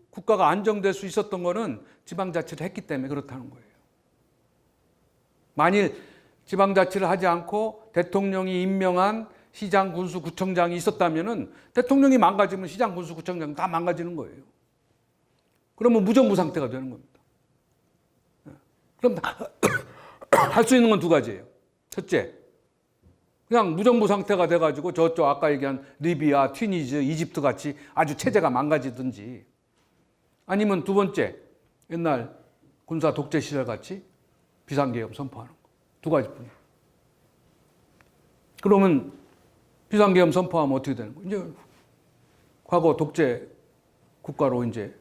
국가가 안정될 수 있었던 거는 지방자치를 했기 때문에 그렇다는 거예요. 만일 지방자치를 하지 않고 대통령이 임명한 시장, 군수, 구청장이 있었다면은 대통령이 망가지면 시장, 군수, 구청장 다 망가지는 거예요. 그러면 무정부 상태가 되는 겁니다. 그럼 할 수 있는 건 두 가지예요. 첫째, 그냥 무정부 상태가 돼가지고 저쪽 아까 얘기한 리비아, 튀니지, 이집트 같이 아주 체제가 망가지든지, 아니면 두 번째, 옛날 군사 독재 시절 같이 비상계엄 선포하는 거. 두 가지뿐이에요. 그러면 비상계엄 선포하면 어떻게 되는 거예요? 이제 과거 독재 국가로 이제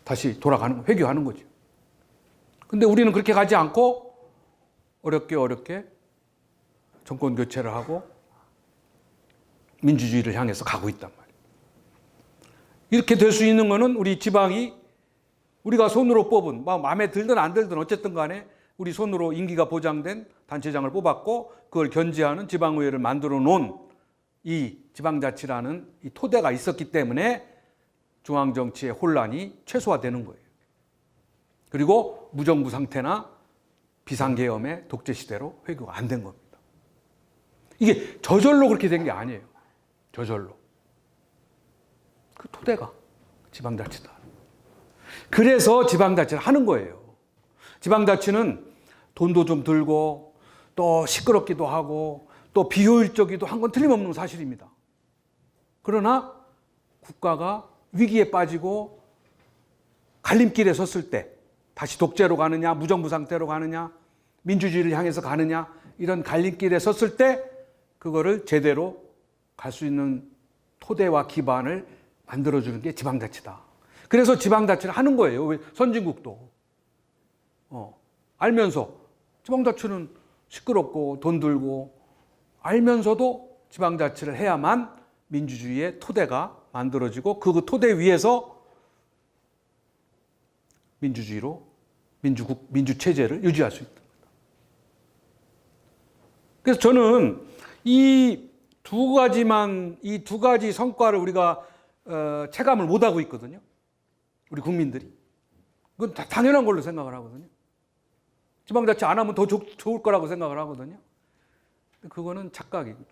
다시 돌아가는 거, 회귀하는 거죠. 근데 우리는 그렇게 가지 않고 어렵게 정권 교체를 하고 민주주의를 향해서 가고 있단 말이에요. 이렇게 될 수 있는 거는 우리 지방이 우리가 손으로 뽑은, 마음에 들든 안 들든 어쨌든 간에 우리 손으로 임기가 보장된 단체장을 뽑았고 그걸 견제하는 지방의회를 만들어 놓은 이 지방자치라는 이 토대가 있었기 때문에 중앙정치의 혼란이 최소화되는 거예요. 그리고 무정부 상태나 비상계엄의 독재시대로 회귀가 안 된 겁니다. 이게 저절로 그렇게 된 게 아니에요. 저절로. 그 토대가 지방자치다. 그래서 지방자치를 하는 거예요. 지방자치는 돈도 좀 들고 또 시끄럽기도 하고 또 비효율적이기도 한 건 틀림없는 사실입니다. 그러나 국가가 위기에 빠지고 갈림길에 섰을 때 다시 독재로 가느냐, 무정부 상태로 가느냐, 민주주의를 향해서 가느냐, 이런 갈림길에 섰을 때 그거를 제대로 갈 수 있는 토대와 기반을 만들어주는 게 지방자치다. 그래서 지방자치를 하는 거예요. 왜? 선진국도. 알면서 지방자치는 시끄럽고 돈 들고 알면서도 지방자치를 해야만 민주주의의 토대가 만들어지고 그 토대 위에서 민주주의로 민주체제를 유지할 수 있다. 그래서 저는 이 두 가지 성과를 우리가 체감을 못하고 있거든요. 우리 국민들이. 그건 다 당연한 걸로 생각을 하거든요. 지방자치 안 하면 더 좋을 거라고 생각을 하거든요. 근데 그거는 착각이죠.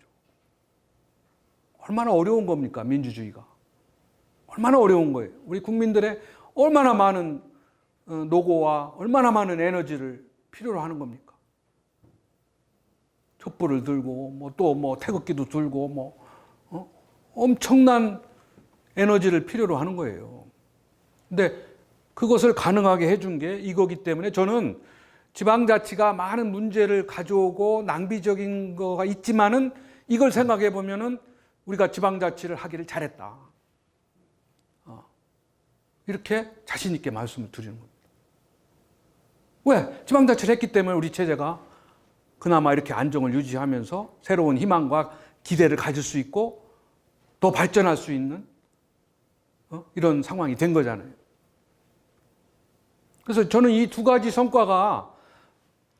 얼마나 어려운 겁니까, 민주주의가. 얼마나 어려운 거예요. 우리 국민들의 얼마나 많은 노고와 얼마나 많은 에너지를 필요로 하는 겁니까? 촛불을 들고 또 태극기도 들고 엄청난 에너지를 필요로 하는 거예요. 근데 그것을 가능하게 해준 게 이거기 때문에 저는 지방자치가 많은 문제를 가져오고 낭비적인 거가 있지만은 이걸 생각해 보면은 우리가 지방자치를 하기를 잘했다. 이렇게 자신 있게 말씀을 드리는 겁니다. 왜? 지방자치를 했기 때문에 우리 체제가 그나마 이렇게 안정을 유지하면서 새로운 희망과 기대를 가질 수 있고 더 발전할 수 있는 이런 상황이 된 거잖아요. 그래서 저는 이 두 가지 성과가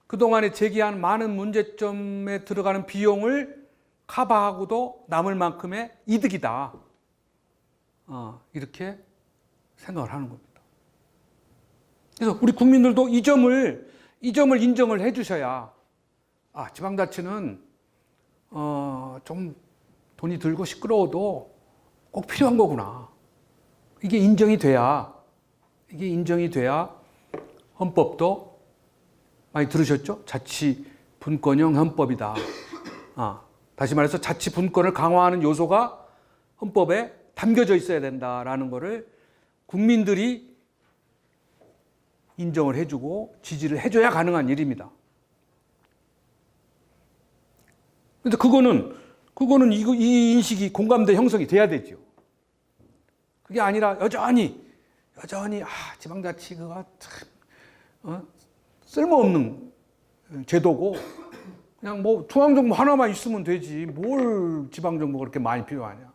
그동안에 제기한 많은 문제점에 들어가는 비용을 커버하고도 남을 만큼의 이득이다. 이렇게 생각을 하는 겁니다. 그래서 우리 국민들도 이 점을 인정을 해 주셔야 지방자치는 좀 돈이 들고 시끄러워도 꼭 필요한 거구나. 이게 인정이 돼야 헌법도 많이 들으셨죠? 자치분권형 헌법이다. 다시 말해서 자치분권을 강화하는 요소가 헌법에 담겨져 있어야 된다라는 것을 국민들이 인정을 해주고 지지를 해줘야 가능한 일입니다. 근데 그거는 이 인식이 공감대 형성이 돼야 되죠. 그게 아니라 여전히 지방자치 그거 참 쓸모없는 제도고 그냥 뭐 중앙정부 하나만 있으면 되지 뭘 지방정부가 그렇게 많이 필요하냐.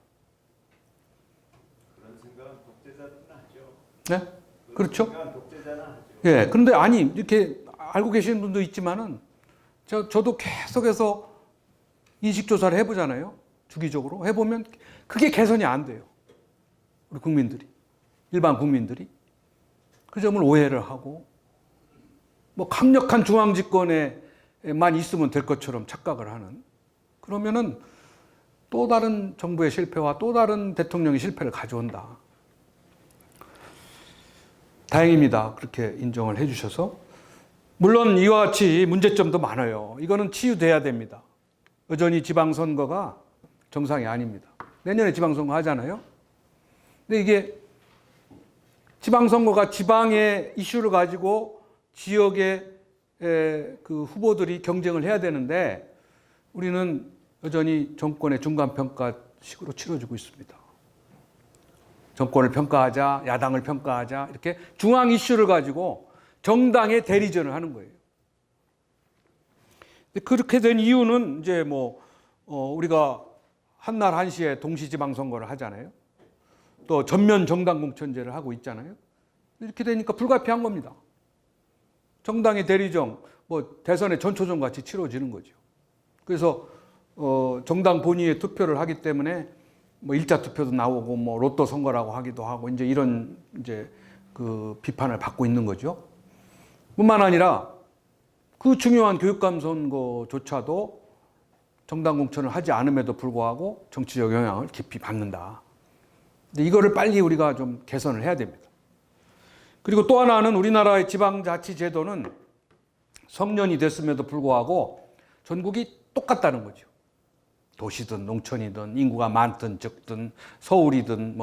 그런 생각은 독재자는 하죠. 네? 그렇죠? 독재자는 하죠. 예, 그런데 아니 이렇게 알고 계시는 분도 있지만은 저도 계속해서 인식조사를 해보잖아요. 주기적으로 해보면 그게 개선이 안 돼요. 우리 국민들이, 일반 국민들이 그 점을 오해를 하고 뭐 강력한 중앙집권에만 있으면 될 것처럼 착각을 하는, 그러면은 또 다른 정부의 실패와 또 다른 대통령의 실패를 가져온다. 다행입니다. 그렇게 인정을 해주셔서. 물론 이와 같이 문제점도 많아요. 이거는 치유돼야 됩니다. 여전히 지방선거가 정상이 아닙니다. 내년에 지방선거 하잖아요. 근데 이게 지방선거가 지방의 이슈를 가지고 지역의 그 후보들이 경쟁을 해야 되는데 우리는 여전히 정권의 중간평가식으로 치러지고 있습니다. 정권을 평가하자, 야당을 평가하자, 이렇게 중앙 이슈를 가지고 정당의 대리전을 하는 거예요. 그렇게 된 이유는 이제 우리가 한날 한시에 동시지방선거를 하잖아요. 또 전면 정당 공천제를 하고 있잖아요. 이렇게 되니까 불가피한 겁니다. 정당의 대리정, 대선의 전초전 같이 치러지는 거죠. 그래서 정당 본위에 투표를 하기 때문에 일자 투표도 나오고 로또 선거라고 하기도 하고 이제 이런 그 비판을 받고 있는 거죠. 뿐만 아니라 그 중요한 교육감 선거조차도 정당 공천을 하지 않음에도 불구하고 정치적 영향을 깊이 받는다. 근데 이거를 빨리 우리가 좀 개선을 해야 됩니다. 그리고 또 하나는 우리나라의 지방자치제도는 성년이 됐음에도 불구하고 전국이 똑같다는 거죠. 도시든 농촌이든 인구가 많든 적든 서울이든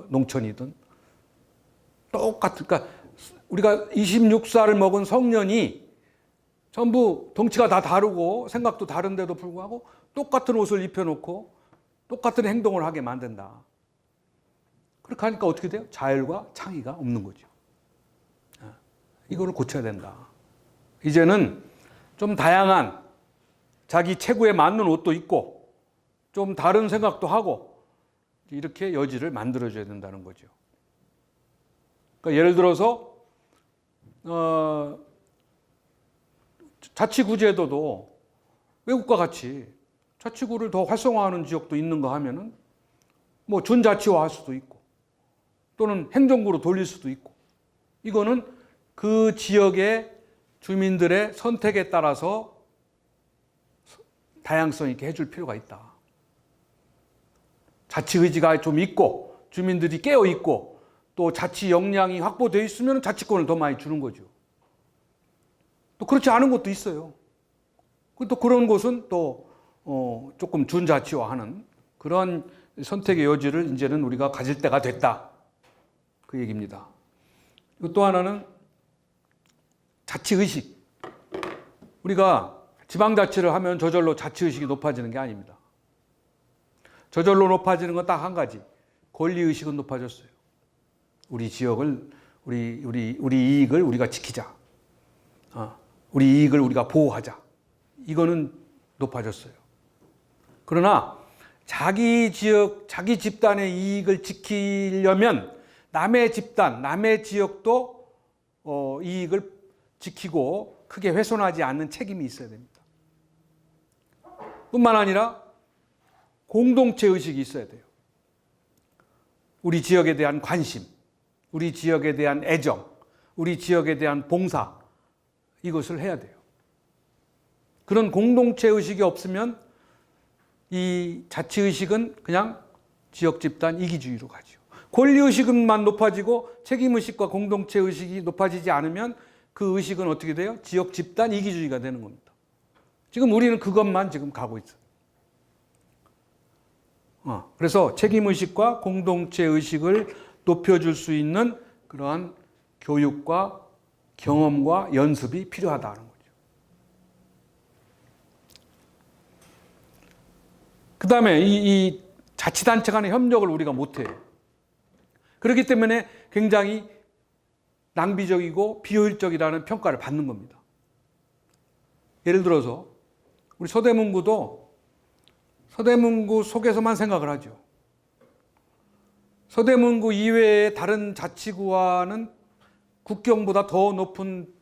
농촌이든 똑같은, 그러니까 우리가 26살을 먹은 성년이 전부 덩치가 다 다르고 생각도 다른데도 불구하고 똑같은 옷을 입혀놓고 똑같은 행동을 하게 만든다. 그렇게 하니까 어떻게 돼요? 자율과 창의가 없는 거죠. 이거를 고쳐야 된다. 이제는 좀 다양한 자기 체구에 맞는 옷도 입고 좀 다른 생각도 하고 이렇게 여지를 만들어줘야 된다는 거죠. 그러니까 예를 들어서 자치구제도도 외국과 같이 자치구를 더 활성화하는 지역도 있는가 하면은 준자치화 할 수도 있고 또는 행정구로 돌릴 수도 있고, 이거는 그 지역의 주민들의 선택에 따라서 다양성 있게 해줄 필요가 있다. 자치 의지가 좀 있고 주민들이 깨어 있고 또 자치 역량이 확보되어 있으면 자치권을 더 많이 주는 거죠. 또 그렇지 않은 곳도 있어요. 또 그런 곳은 또 조금 준자치화하는 그런 선택의 여지를 이제는 우리가 가질 때가 됐다. 그 얘기입니다. 또 하나는 자치의식. 우리가 지방자치를 하면 저절로 자치의식이 높아지는 게 아닙니다. 저절로 높아지는 건 딱 한 가지. 권리의식은 높아졌어요. 우리 지역을, 우리 이익을 우리가 지키자. 우리 이익을 우리가 보호하자. 이거는 높아졌어요. 그러나 자기 지역, 자기 집단의 이익을 지키려면 남의 집단, 남의 지역도 이익을 지키고 크게 훼손하지 않는 책임이 있어야 됩니다. 뿐만 아니라 공동체 의식이 있어야 돼요. 우리 지역에 대한 관심, 우리 지역에 대한 애정, 우리 지역에 대한 봉사, 이것을 해야 돼요. 그런 공동체 의식이 없으면 이 자치의식은 그냥 지역 집단 이기주의로 가죠. 권리의식만 높아지고 책임의식과 공동체의식이 높아지지 않으면 그 의식은 어떻게 돼요? 지역 집단 이기주의가 되는 겁니다. 지금 우리는 그것만 지금 가고 있어요. 그래서 책임의식과 공동체의식을 높여줄 수 있는 그러한 교육과 경험과 연습이 필요하다는 거죠. 그 다음에 이 자치단체 간의 협력을 우리가 못해요. 그렇기 때문에 굉장히 낭비적이고 비효율적이라는 평가를 받는 겁니다. 예를 들어서 우리 서대문구도 서대문구 속에서만 생각을 하죠. 서대문구 이외의 다른 자치구와는 국경보다 더 높은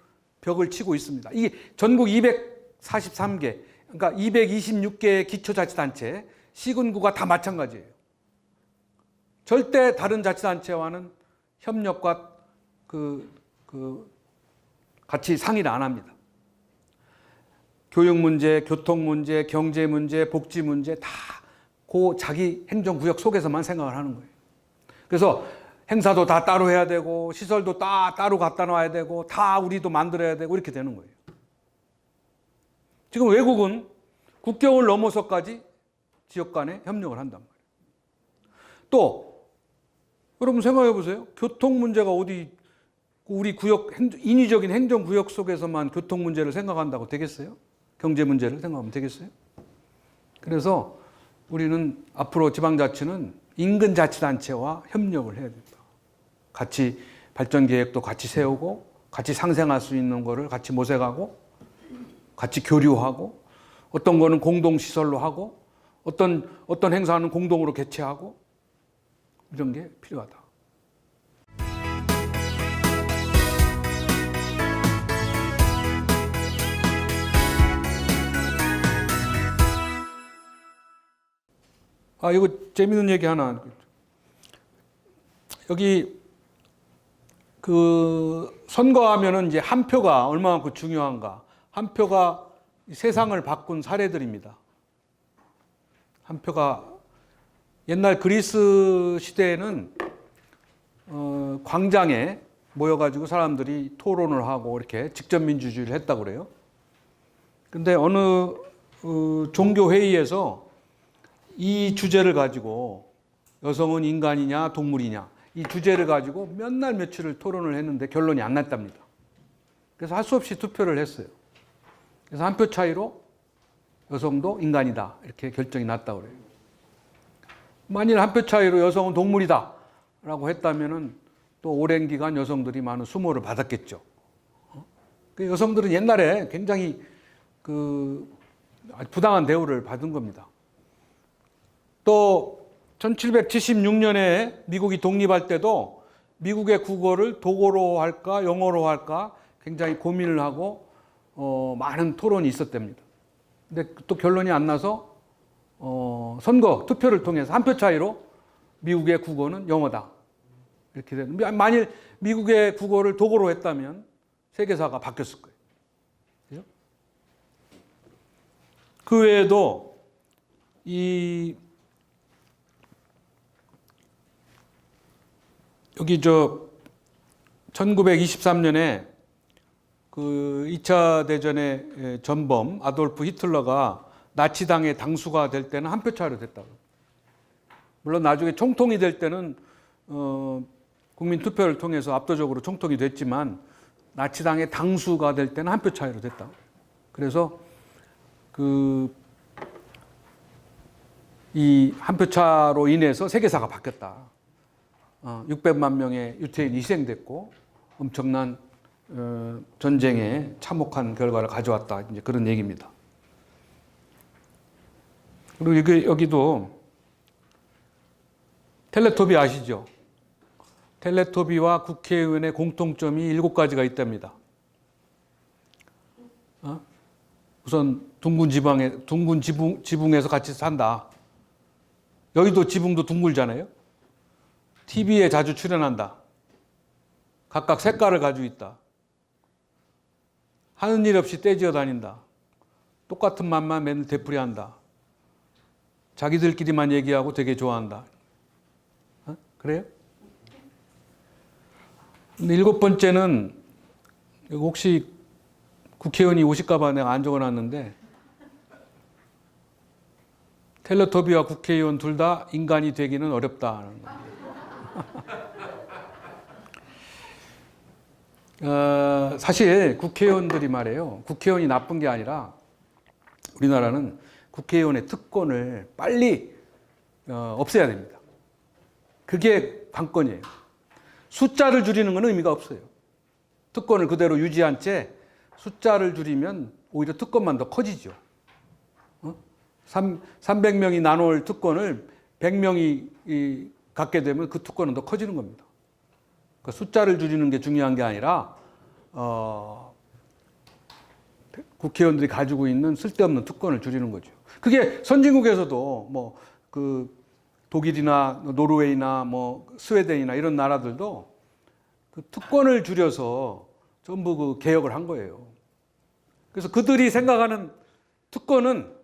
벽을 치고 있습니다. 이게 전국 243개, 그러니까 226개의 기초자치단체, 시군구가 다 마찬가지예요. 절대 다른 자치단체와는 협력과 같이 상의를 안 합니다. 교육 문제, 교통 문제, 경제 문제, 복지 문제 다 그 자기 행정구역 속에서만 생각을 하는 거예요. 그래서 행사도 다 따로 해야 되고 시설도 다 따로 갖다 놔야 되고 다 우리도 만들어야 되고 이렇게 되는 거예요. 지금 외국은 국경을 넘어서까지 지역 간에 협력을 한단 말이에요. 또 여러분 생각해 보세요. 교통 문제가 어디 우리 구역 인위적인 행정구역 속에서만 교통 문제를 생각한다고 되겠어요? 경제 문제를 생각하면 되겠어요? 그래서 우리는 앞으로 지방자치는 인근 자치단체와 협력을 해야 된다. 같이 발전 계획도 같이 세우고 같이 상생할 수 있는 거를 같이 모색하고 같이 교류하고 어떤 거는 공동시설로 하고 어떤 행사는 공동으로 개최하고 이런 게 필요하다. 이거 재밌는 얘기 하나. 여기 선거하면은 이제 한 표가 얼마나 중요한가. 한 표가 세상을 바꾼 사례들입니다. 한 표가 옛날 그리스 시대에는 광장에 모여가지고 사람들이 토론을 하고 이렇게 직접 민주주의를 했다고 그래요. 근데 어느 종교 회의에서 이 주제를 가지고 여성은 인간이냐 동물이냐 이 주제를 가지고 몇 날 며칠을 토론을 했는데 결론이 안 났답니다. 그래서 할 수 없이 투표를 했어요. 그래서 한 표 차이로 여성도 인간이다 이렇게 결정이 났다고 그래요. 만일 한 표 차이로 여성은 동물이다 라고 했다면은 또 오랜 기간 여성들이 많은 수모를 받았겠죠. 여성들은 옛날에 굉장히 부당한 대우를 받은 겁니다. 또 1776년에 미국이 독립할 때도 미국의 국어를 독어로 할까 영어로 할까 굉장히 고민을 하고 많은 토론이 있었답니다. 근데 또 결론이 안 나서 투표를 통해서 한 표 차이로 미국의 국어는 영어다 이렇게 되는. 만일 미국의 국어를 독어로 했다면 세계사가 바뀌었을 거예요. 그죠? 그 외에도 여기 1923년에 2차 대전의 전범 아돌프 히틀러가 나치당의 당수가 될 때는 한 표 차이로 됐다고. 물론 나중에 총통이 될 때는 국민 투표를 통해서 압도적으로 총통이 됐지만 나치당의 당수가 될 때는 한 표 차이로 됐다고. 그래서 이 한 표 차로 인해서 세계사가 바뀌었다. 600만 명의 유태인이 희생됐고 엄청난 전쟁에 참혹한 결과를 가져왔다. 이제 그런 얘기입니다. 그리고 여기도 텔레토비 아시죠? 텔레토비와 국회의원의 공통점이 7가지가 있답니다. 우선 둥근 지붕에서 같이 산다. 여기도 지붕도 둥글잖아요. TV에 자주 출연한다. 각각 색깔을 가지고 있다. 하는 일 없이 떼지어 다닌다. 똑같은 맛만 맨날 되풀이한다. 자기들끼리만 얘기하고 되게 좋아한다. 그래요? 근데 7번째는 혹시 국회의원이 오실까봐 내가 안 적어놨는데 텔레토비와 국회의원 둘 다 인간이 되기는 어렵다는 거. 사실 국회의원들이 말이에요. 국회의원이 나쁜 게 아니라 우리나라는 국회의원의 특권을 빨리 없애야 됩니다. 그게 관건이에요. 숫자를 줄이는 건 의미가 없어요. 특권을 그대로 유지한 채 숫자를 줄이면 오히려 특권만 더 커지죠. 300명이 나눌 특권을 100명이 갖게 되면 그 특권은 더 커지는 겁니다. 그러니까 숫자를 줄이는 게 중요한 게 아니라 국회의원들이 가지고 있는 쓸데없는 특권을 줄이는 거죠. 그게 선진국에서도 뭐 그 독일이나 노르웨이나 뭐 스웨덴이나 이런 나라들도 그 특권을 줄여서 전부 그 개혁을 한 거예요. 그래서 그들이 생각하는 특권은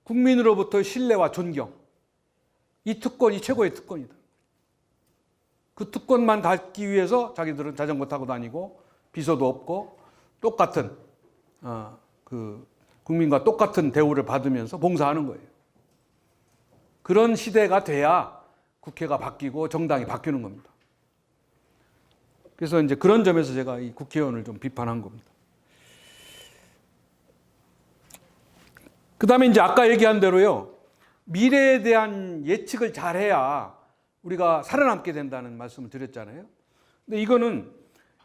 국민으로부터의 신뢰와 존경. 이 특권이 최고의 특권이다. 그 특권만 갖기 위해서 자기들은 자전거 타고 다니고 비서도 없고 똑같은 그 국민과 똑같은 대우를 받으면서 봉사하는 거예요. 그런 시대가 돼야 국회가 바뀌고 정당이 바뀌는 겁니다. 그래서 이제 그런 점에서 제가 이 국회의원을 좀 비판한 겁니다. 그 다음에 이제 아까 얘기한 대로요, 미래에 대한 예측을 잘해야 우리가 살아남게 된다는 말씀을 드렸잖아요. 근데 이거는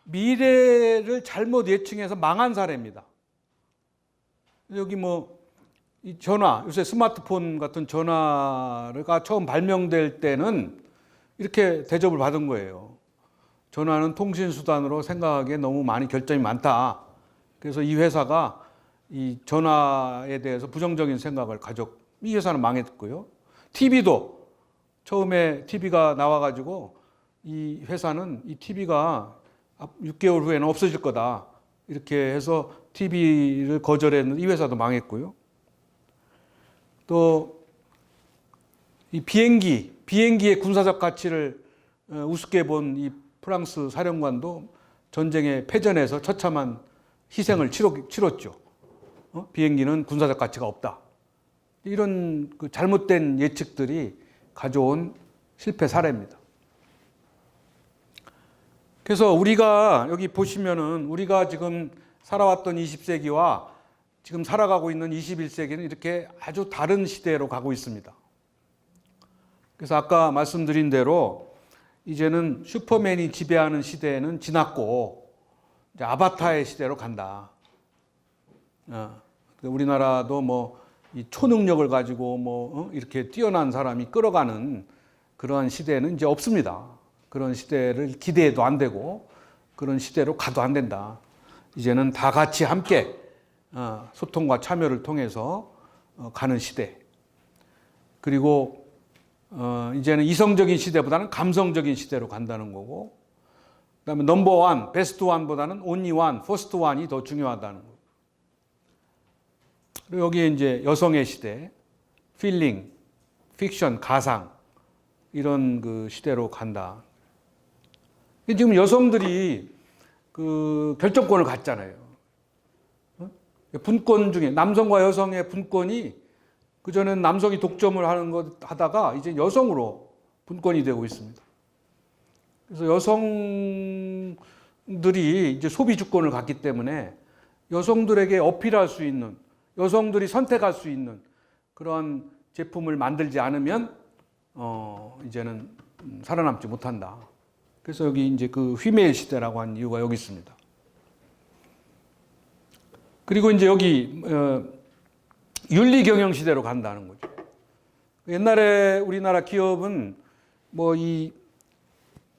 미래를 잘못 예측해서 망한 사례입니다. 여기 뭐 이 전화, 요새 스마트폰 같은 전화가 처음 발명될 때는 이렇게 대접을 받은 거예요. 전화는 통신수단으로 생각하기에 너무 많이 결점이 많다. 그래서 이 회사가 이 전화에 대해서 부정적인 생각을 이 회사는 망했고요. TV도 처음에 TV가 나와가지고 이 회사는 이 TV가 6개월 후에는 없어질 거다. 이렇게 해서 TV를 거절했는데 이 회사도 망했고요. 또 이 비행기의 군사적 가치를 우습게 본 이 프랑스 사령관도 전쟁의 패전에서 처참한 희생을 치렀죠. 비행기는 군사적 가치가 없다. 이런 그 잘못된 예측들이 가져온 실패 사례입니다. 그래서 우리가 여기 보시면은 우리가 지금 살아왔던 20세기와 지금 살아가고 있는 21세기는 이렇게 아주 다른 시대로 가고 있습니다. 그래서 아까 말씀드린 대로 이제는 슈퍼맨이 지배하는 시대는 지났고 이제 아바타의 시대로 간다. 우리나라도 뭐 이 초능력을 가지고 뭐 이렇게 뛰어난 사람이 끌어가는 그러한 시대는 이제 없습니다. 그런 시대를 기대해도 안 되고 그런 시대로 가도 안 된다. 이제는 다 같이 함께 소통과 참여를 통해서 가는 시대. 그리고 이제는 이성적인 시대보다는 감성적인 시대로 간다는 거고, 그다음에 넘버 원, 베스트 원보다는 온리 원, 퍼스트 원이 더 중요하다는 거. 그리고 여기에 이제 여성의 시대, 필링, 픽션, 가상 이런 그 시대로 간다. 지금 여성들이 그 결정권을 갖잖아요. 분권 중에 남성과 여성의 분권이 그전엔 남성이 독점을 하는 것 하다가 이제 여성으로 분권이 되고 있습니다. 그래서 여성들이 이제 소비 주권을 갖기 때문에 여성들에게 어필할 수 있는, 여성들이 선택할 수 있는 그런 제품을 만들지 않으면 이제는 살아남지 못한다. 그래서 여기 이제 그 휘메일 시대라고 한 이유가 여기 있습니다. 그리고 이제 여기 윤리 경영 시대로 간다는 거죠. 옛날에 우리나라 기업은 뭐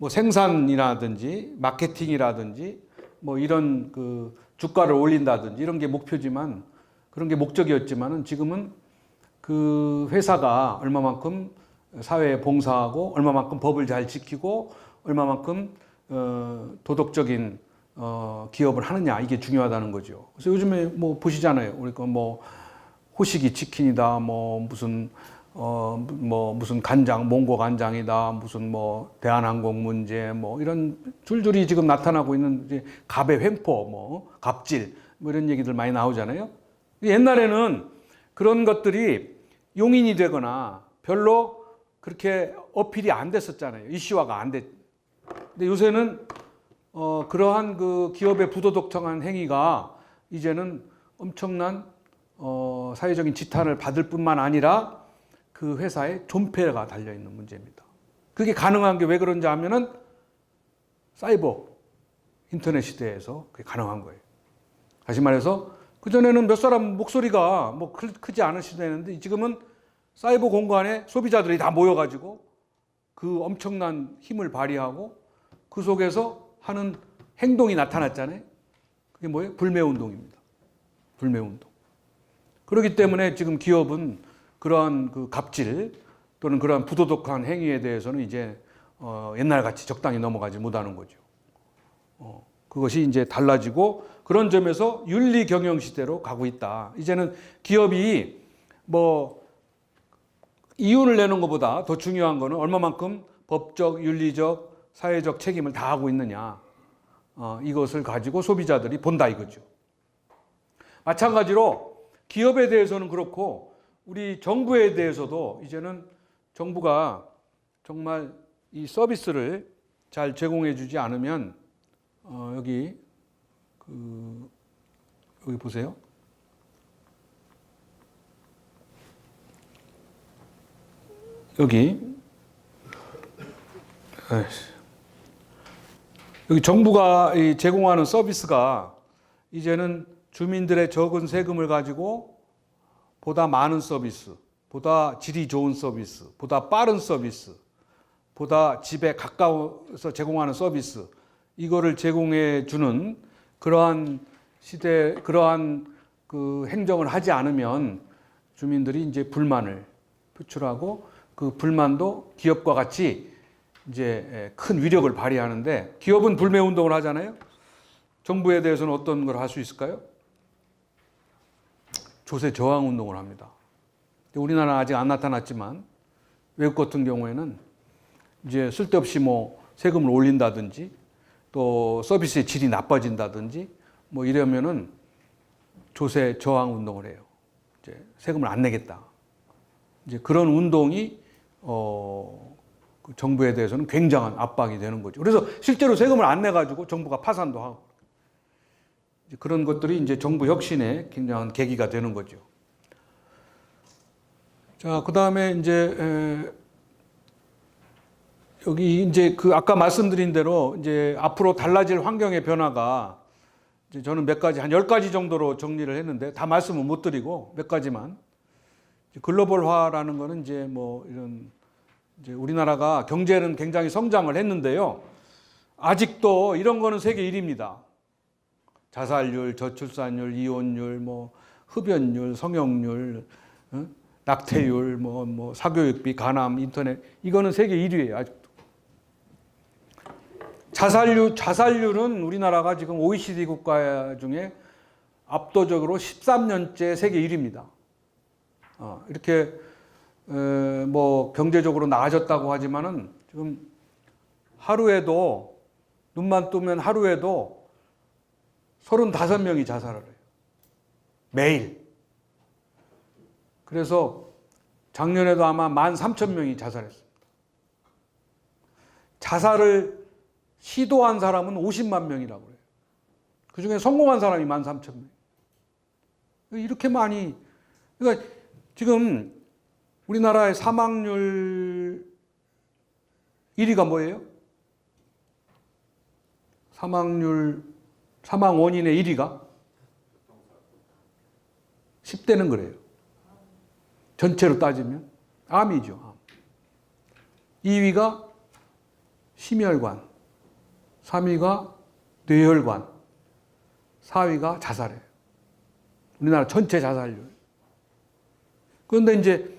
생산이라든지 마케팅이라든지 뭐 이런 그 주가를 올린다든지 이런 게 목표지만, 그런 게 목적이었지만은 지금은 그 회사가 얼마만큼 사회에 봉사하고 얼마만큼 법을 잘 지키고 얼마만큼 도덕적인 기업을 하느냐, 이게 중요하다는 거죠. 그래서 요즘에 뭐 보시잖아요. 우리가 뭐 호식이 치킨이다, 뭐 무슨 무슨 간장, 몽고 간장이다, 무슨 뭐 대한항공 문제, 뭐 이런 줄줄이 지금 나타나고 있는 이제 갑의 횡포, 뭐 갑질, 뭐 이런 얘기들 많이 나오잖아요. 옛날에는 그런 것들이 용인이 되거나 별로 그렇게 어필이 안 됐었잖아요. 이슈화가 안 됐. 근데 요새는 그러한 그 기업의 부도덕청한 행위가 이제는 엄청난 사회적인 지탄을 받을 뿐만 아니라 그 회사의 존폐가 달려있는 문제입니다. 그게 가능한 게 왜 그런지 하면은 사이버 인터넷 시대에서 그게 가능한 거예요. 다시 말해서 그전에는 몇 사람 목소리가 뭐 크지 않으시다는데 지금은 사이버 공간에 소비자들이 다 모여가지고 그 엄청난 힘을 발휘하고 그 속에서 하는 행동이 나타났잖아요. 그게 뭐예요? 불매운동입니다. 불매운동. 그렇기 때문에 지금 기업은 그러한 그 갑질 또는 그러한 부도덕한 행위에 대해서는 이제 옛날같이 적당히 넘어가지 못하는 거죠. 그것이 이제 달라지고 그런 점에서 윤리 경영 시대로 가고 있다. 이제는 기업이 뭐 이윤을 내는 것보다 더 중요한 거는 얼마만큼 법적, 윤리적, 사회적 책임을 다하고 있느냐. 이것을 가지고 소비자들이 본다 이거죠. 마찬가지로 기업에 대해서는 그렇고 우리 정부에 대해서도 이제는 정부가 정말 이 서비스를 잘 제공해 주지 않으면 여기 보세요. 여기 정부가 제공하는 서비스가 이제는 주민들의 적은 세금을 가지고 보다 많은 서비스, 보다 질이 좋은 서비스, 보다 빠른 서비스, 보다 집에 가까워서 제공하는 서비스, 이거를 제공해 주는 그러한 시대, 그러한 그 행정을 하지 않으면 주민들이 이제 불만을 표출하고 그 불만도 기업과 같이 이제 큰 위력을 발휘하는데 기업은 불매 운동을 하잖아요. 정부에 대해서는 어떤 걸 할 수 있을까요? 조세 저항 운동을 합니다. 우리나라는 아직 안 나타났지만 외국 같은 경우에는 이제 쓸데없이 뭐 세금을 올린다든지 또 서비스의 질이 나빠진다든지 뭐 이러면은 조세 저항 운동을 해요. 이제 세금을 안 내겠다. 이제 그런 운동이 그 정부에 대해서는 굉장한 압박이 되는 거죠. 그래서 실제로 세금을 안 내 가지고 정부가 파산도 하고 그런 것들이 이제 정부 혁신의 굉장한 계기가 되는 거죠. 자, 그 다음에 이제 여기 이제 그 아까 말씀드린 대로 이제 앞으로 달라질 환경의 변화가 이제 저는 몇 가지 한 10가지 정도로 정리를 했는데 다 말씀은 못 드리고 몇 가지만 글로벌화라는 거는 이제 뭐 이런 이제 우리나라가 경제는 굉장히 성장을 했는데요. 아직도 이런 거는 세계 1위입니다. 자살률, 저출산율, 이혼율, 뭐 흡연율, 성형률, 낙태율, 뭐 사교육비, 간암, 인터넷 이거는 세계 1위예요. 아직도. 자살률은 우리나라가 지금 OECD 국가 중에 압도적으로 13년째 세계 1위입니다. 이렇게 뭐 경제적으로 나아졌다고 하지만은 지금 하루에도 눈만 뜨면 하루에도 35명이 자살을 해요. 매일. 그래서 작년에도 아마 13,000명이 자살했습니다. 자살을 시도한 사람은 50만 명이라고 해요. 그 중에 성공한 사람이 13,000명. 이렇게 많이. 그러니까 지금 우리나라의 사망률 1위가 뭐예요? 사망 원인의 1위가 10대는 그래요. 전체로 따지면 암이죠. 2위가 심혈관, 3위가 뇌혈관, 4위가 자살이에요. 우리나라 전체 자살률. 그런데 이제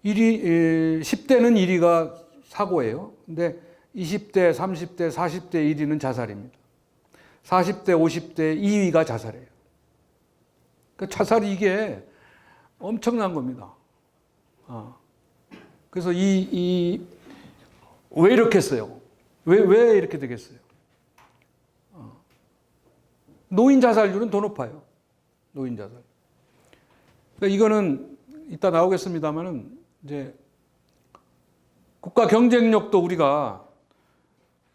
10대는 1위가 사고예요. 근데 20대, 30대, 40대 1위는 자살입니다. 40대, 50대 2위가 자살이에요. 그러니까 자살이 이게 엄청난 겁니다. 그래서 왜 이렇게 했어요? 왜 이렇게 되겠어요? 노인 자살률은 더 높아요. 노인 자살. 그러니까 이거는 이따 나오겠습니다만은 이제 국가 경쟁력도 우리가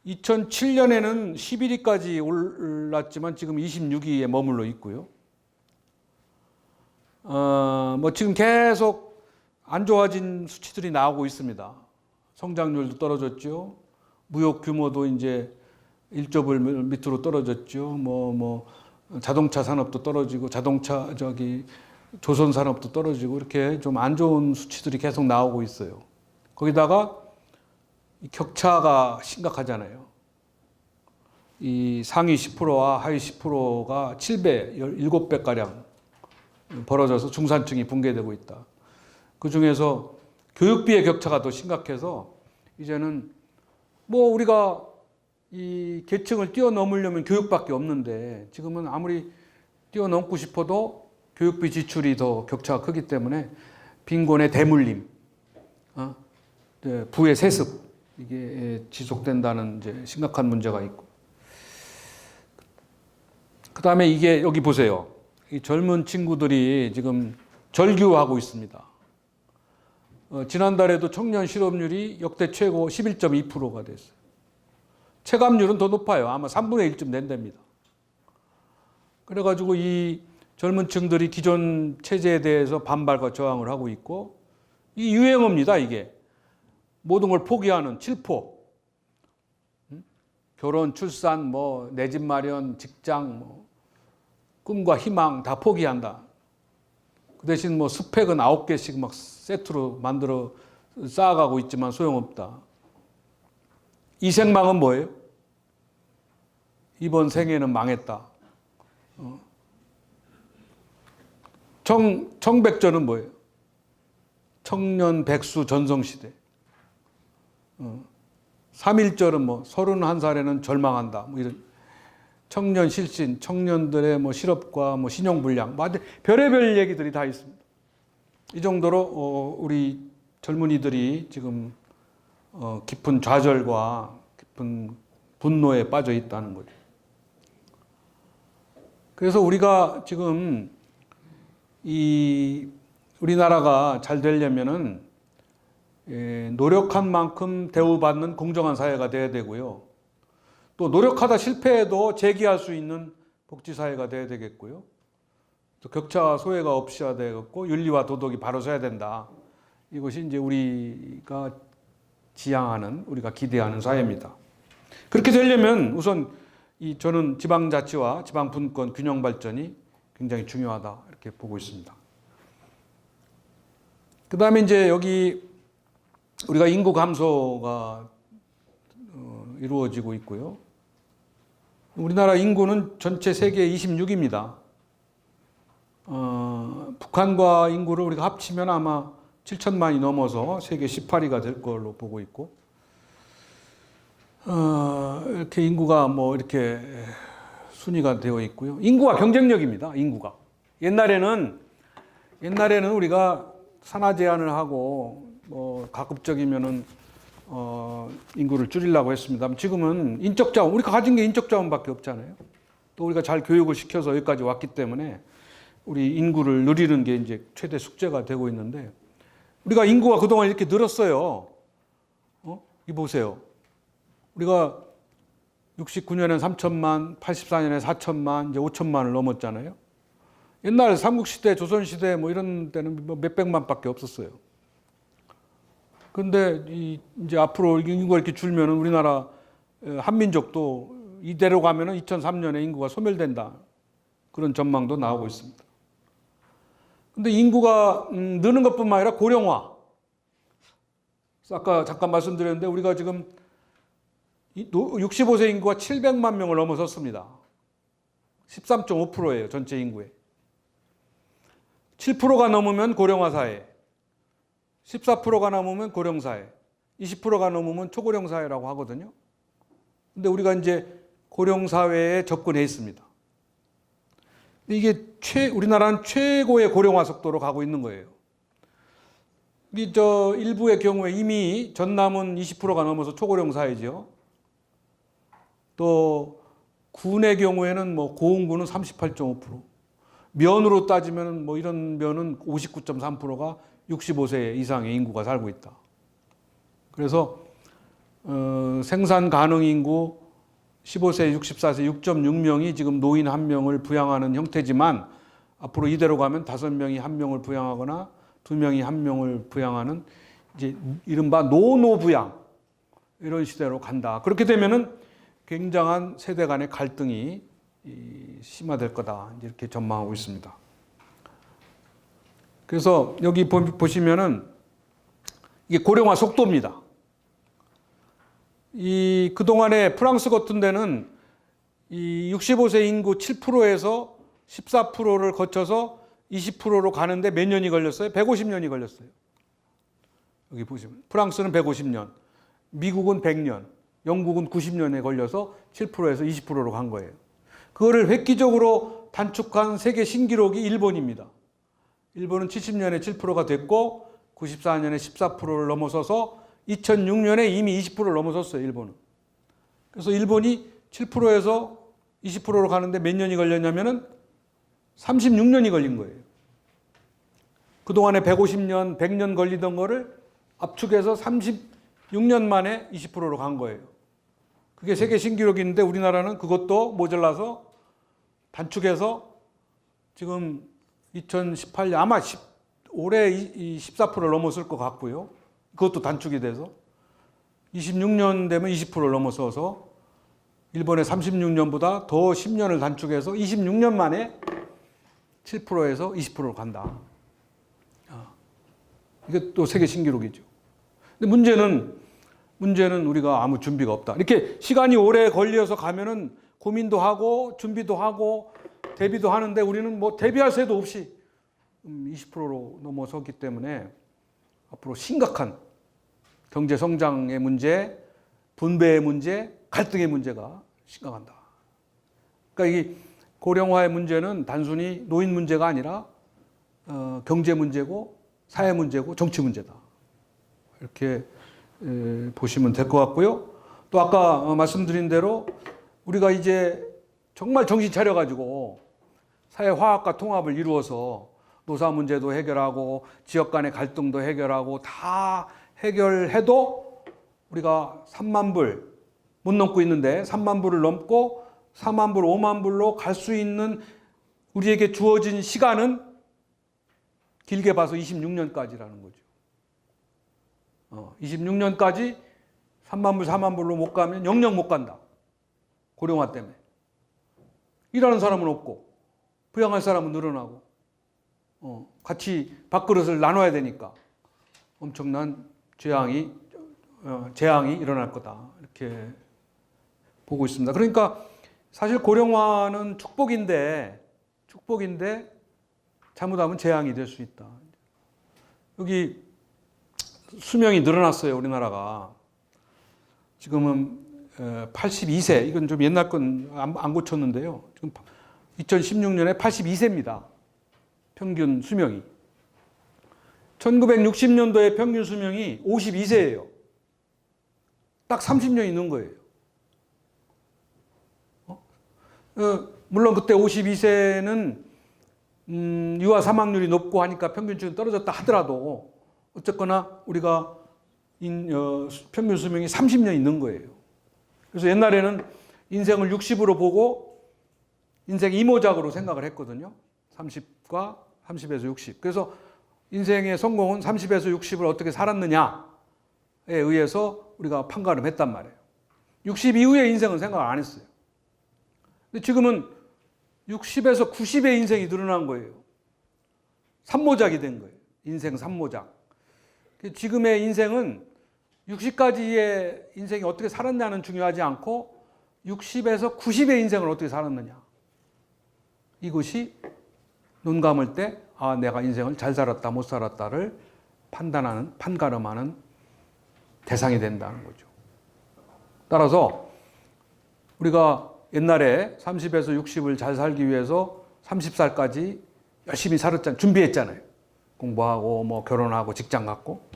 2007년에는 11위까지 올랐지만 지금 26위에 머물러 있고요. 뭐 지금 계속 안 좋아진 수치들이 나오고 있습니다. 성장률도 떨어졌죠. 무역 규모도 이제 1조불 밑으로 떨어졌죠. 뭐 자동차 산업도 떨어지고 조선 산업도 떨어지고 이렇게 좀 안 좋은 수치들이 계속 나오고 있어요. 거기다가 이 격차가 심각하잖아요. 이 상위 10%와 하위 10%가 7배, 7배 가량 벌어져서 중산층이 붕괴되고 있다. 그 중에서 교육비의 격차가 더 심각해서 이제는 뭐 우리가 이 계층을 뛰어넘으려면 교육밖에 없는데 지금은 아무리 뛰어넘고 싶어도 교육비 지출이 더 격차가 크기 때문에 빈곤의 대물림, 부의 세습 이게 지속된다는 이제 심각한 문제가 있고, 그 다음에 이게 여기 보세요. 이 젊은 친구들이 지금 절규하고 있습니다. 지난달에도 청년 실업률이 역대 최고 11.2%가 됐어요. 체감률은 더 높아요. 아마 3분의 1쯤 된답니다. 그래가지고 이 젊은 층들이 기존 체제에 대해서 반발과 저항을 하고 있고, 이 유행어입니다, 이게. 모든 걸 포기하는 7포. 결혼, 출산, 내 집 마련, 직장, 꿈과 희망 다 포기한다. 그 대신 스펙은 9개씩 막 세트로 만들어 쌓아가고 있지만 소용없다. 이 생망은 뭐예요? 이번 생애는 망했다. 청백전은 뭐예요? 청년 백수 전성시대. 3.1절은 31살에는 절망한다. 이런 청년 실신, 청년들의 실업과 신용불량, 별의별 얘기들이 다 있습니다. 이 정도로 우리 젊은이들이 지금 깊은 좌절과 깊은 분노에 빠져 있다는 거죠. 그래서 우리가 지금 우리나라가 잘 되려면은 노력한 만큼 대우받는 공정한 사회가 돼야 되고요. 또 노력하다 실패해도 재기할 수 있는 복지사회가 돼야 되겠고요. 또 격차와 소외가 없어야 되겠고, 윤리와 도덕이 바로 서야 된다. 이것이 이제 우리가 지향하는, 우리가 기대하는 사회입니다. 그렇게 되려면 우선 저는 지방자치와 지방분권 균형 발전이 굉장히 중요하다, 이렇게 보고 있습니다. 그 다음에 이제 여기 우리가 인구 감소가 이루어지고 있고요. 우리나라 인구는 전체 세계 26입니다. 북한과 인구를 우리가 합치면 아마 7천만이 넘어서 세계 18위가 될 걸로 보고 있고, 이렇게 인구가 이렇게 순위가 되어 있고요. 인구가 경쟁력입니다. 인구가. 옛날에는 우리가 산하 제한을 하고 가급적이면은 인구를 줄이려고 했습니다. 지금은 인적 자원, 우리가 가진 게 인적 자원밖에 없잖아요. 또 우리가 잘 교육을 시켜서 여기까지 왔기 때문에 우리 인구를 늘리는 게 이제 최대 숙제가 되고 있는데, 우리가 인구가 그동안 이렇게 늘었어요. 이 보세요. 우리가 69년에 3천만, 84년에 4천만, 이제 5천만을 넘었잖아요. 옛날 삼국시대, 조선시대 이런 때는 몇백만밖에 없었어요. 그런데 이제 앞으로 인구가 이렇게 줄면은 우리나라 한민족도 이대로 가면은 2003년에 인구가 소멸된다. 그런 전망도 나오고 있습니다. 근데 인구가 느는 것뿐만 아니라 고령화. 아까 잠깐 말씀드렸는데 우리가 지금 65세 인구가 700만 명을 넘어섰습니다. 13.5%예요, 전체 인구의. 7%가 넘으면 고령화 사회, 14%가 넘으면 고령 사회, 20%가 넘으면 초고령 사회라고 하거든요. 근데 우리가 이제 고령 사회에 접근해 있습니다. 이게 우리나라는 최고의 고령화 속도로 가고 있는 거예요. 이 일부의 경우에 이미 전남은 20%가 넘어서 초고령 사회죠. 또 군의 경우에는 뭐 고흥군은 38.5%, 면으로 따지면 뭐 이런 면은 59.3%가 65세 이상의 인구가 살고 있다. 그래서 생산 가능 인구 15세, 64세 6.6명이 지금 노인 1명을 부양하는 형태지만 앞으로 이대로 가면 5명이 1명을 부양하거나 2명이 1명을 부양하는 이제 이른바 노노부양 이런 시대로 간다. 그렇게 되면은 굉장한 세대 간의 갈등이 심화될 거다. 이렇게 전망하고 있습니다. 그래서 여기 보시면은 이게 고령화 속도입니다. 그동안에 프랑스 같은 데는 이 65세 인구 7%에서 14%를 거쳐서 20%로 가는데 몇 년이 걸렸어요? 150년이 걸렸어요. 여기 보시면 프랑스는 150년, 미국은 100년, 영국은 90년에 걸려서 7%에서 20%로 간 거예요. 그거를 획기적으로 단축한 세계 신기록이 일본입니다. 일본은 70년에 7%가 됐고 94년에 14%를 넘어서서 2006년에 이미 20%를 넘어섰어요, 일본은. 그래서 일본이 7%에서 20%로 가는데 몇 년이 걸렸냐면은 36년이 걸린 거예요. 그동안에 150년, 100년 걸리던 거를 압축해서 36년 만에 20%로 간 거예요. 그게 세계 신기록인데 우리나라는 그것도 모자라서 단축해서 지금 2018년 아마 올해 14%를 넘었을 것 같고요. 그것도 단축이 돼서 26년 되면 20%를 넘어서서 일본의 36년보다 더 10년을 단축해서 26년 만에 7%에서 20%로 간다. 이게 또 세계 신기록이죠. 근데 문제는 우리가 아무 준비가 없다. 이렇게 시간이 오래 걸려서 가면은 고민도 하고 준비도 하고 대비도 하는데 우리는 뭐 대비할 새도 없이 20%로 넘어섰기 때문에 앞으로 심각한 경제 성장의 문제, 분배의 문제, 갈등의 문제가 심각하다. 그러니까 이 고령화의 문제는 단순히 노인 문제가 아니라 경제 문제고 사회 문제고 정치 문제다. 이렇게 보시면 될 것 같고요. 또 아까 말씀드린 대로 우리가 이제 정말 정신 차려가지고 사회 화합과 통합을 이루어서 노사 문제도 해결하고 지역 간의 갈등도 해결하고 다 해결해도 우리가 3만 불 못 넘고 있는데 3만 불을 넘고 4만 불, 5만 불로 갈 수 있는 우리에게 주어진 시간은 길게 봐서 26년까지라는 거죠. 26년까지 3만 불, 4만 불로 못 가면 영영 못 간다. 고령화 때문에. 일하는 사람은 없고 부양할 사람은 늘어나고 같이 밥그릇을 나눠야 되니까 엄청난 재앙이 일어날 거다. 이렇게 보고 있습니다. 그러니까 사실 고령화는 축복인데 잘못하면 재앙이 될 수 있다. 여기 수명이 늘어났어요, 우리나라가. 지금은 82세, 이건 좀 옛날 건 안 고쳤는데요. 지금 2016년에 82세입니다. 평균 수명이. 1960년도에 평균 수명이 52세예요. 딱 30년 있는 거예요. 물론 그때 52세는 유아 사망률이 높고 하니까 평균치는 떨어졌다 하더라도 어쨌거나 우리가 평균 수명이 30년 있는 거예요. 그래서 옛날에는 인생을 60으로 보고 인생 이모작으로 생각을 했거든요. 30과 30에서 60. 그래서 인생의 성공은 30에서 60을 어떻게 살았느냐에 의해서 우리가 판가름 했단 말이에요. 60 이후의 인생은 생각 안 했어요. 근데 지금은 60에서 90의 인생이 늘어난 거예요. 삼모작이 된 거예요. 인생 삼모작. 지금의 인생은 60까지의 인생이 어떻게 살았냐는 중요하지 않고 60에서 90의 인생을 어떻게 살았느냐. 이것이 눈 감을 때 내가 인생을 잘 살았다 못 살았다를 판가름하는 대상이 된다는 거죠. 따라서 우리가 옛날에 30에서 60을 잘 살기 위해서 30살까지 열심히 살았잖아요. 준비했잖아요. 공부하고 뭐 결혼하고 직장 갖고.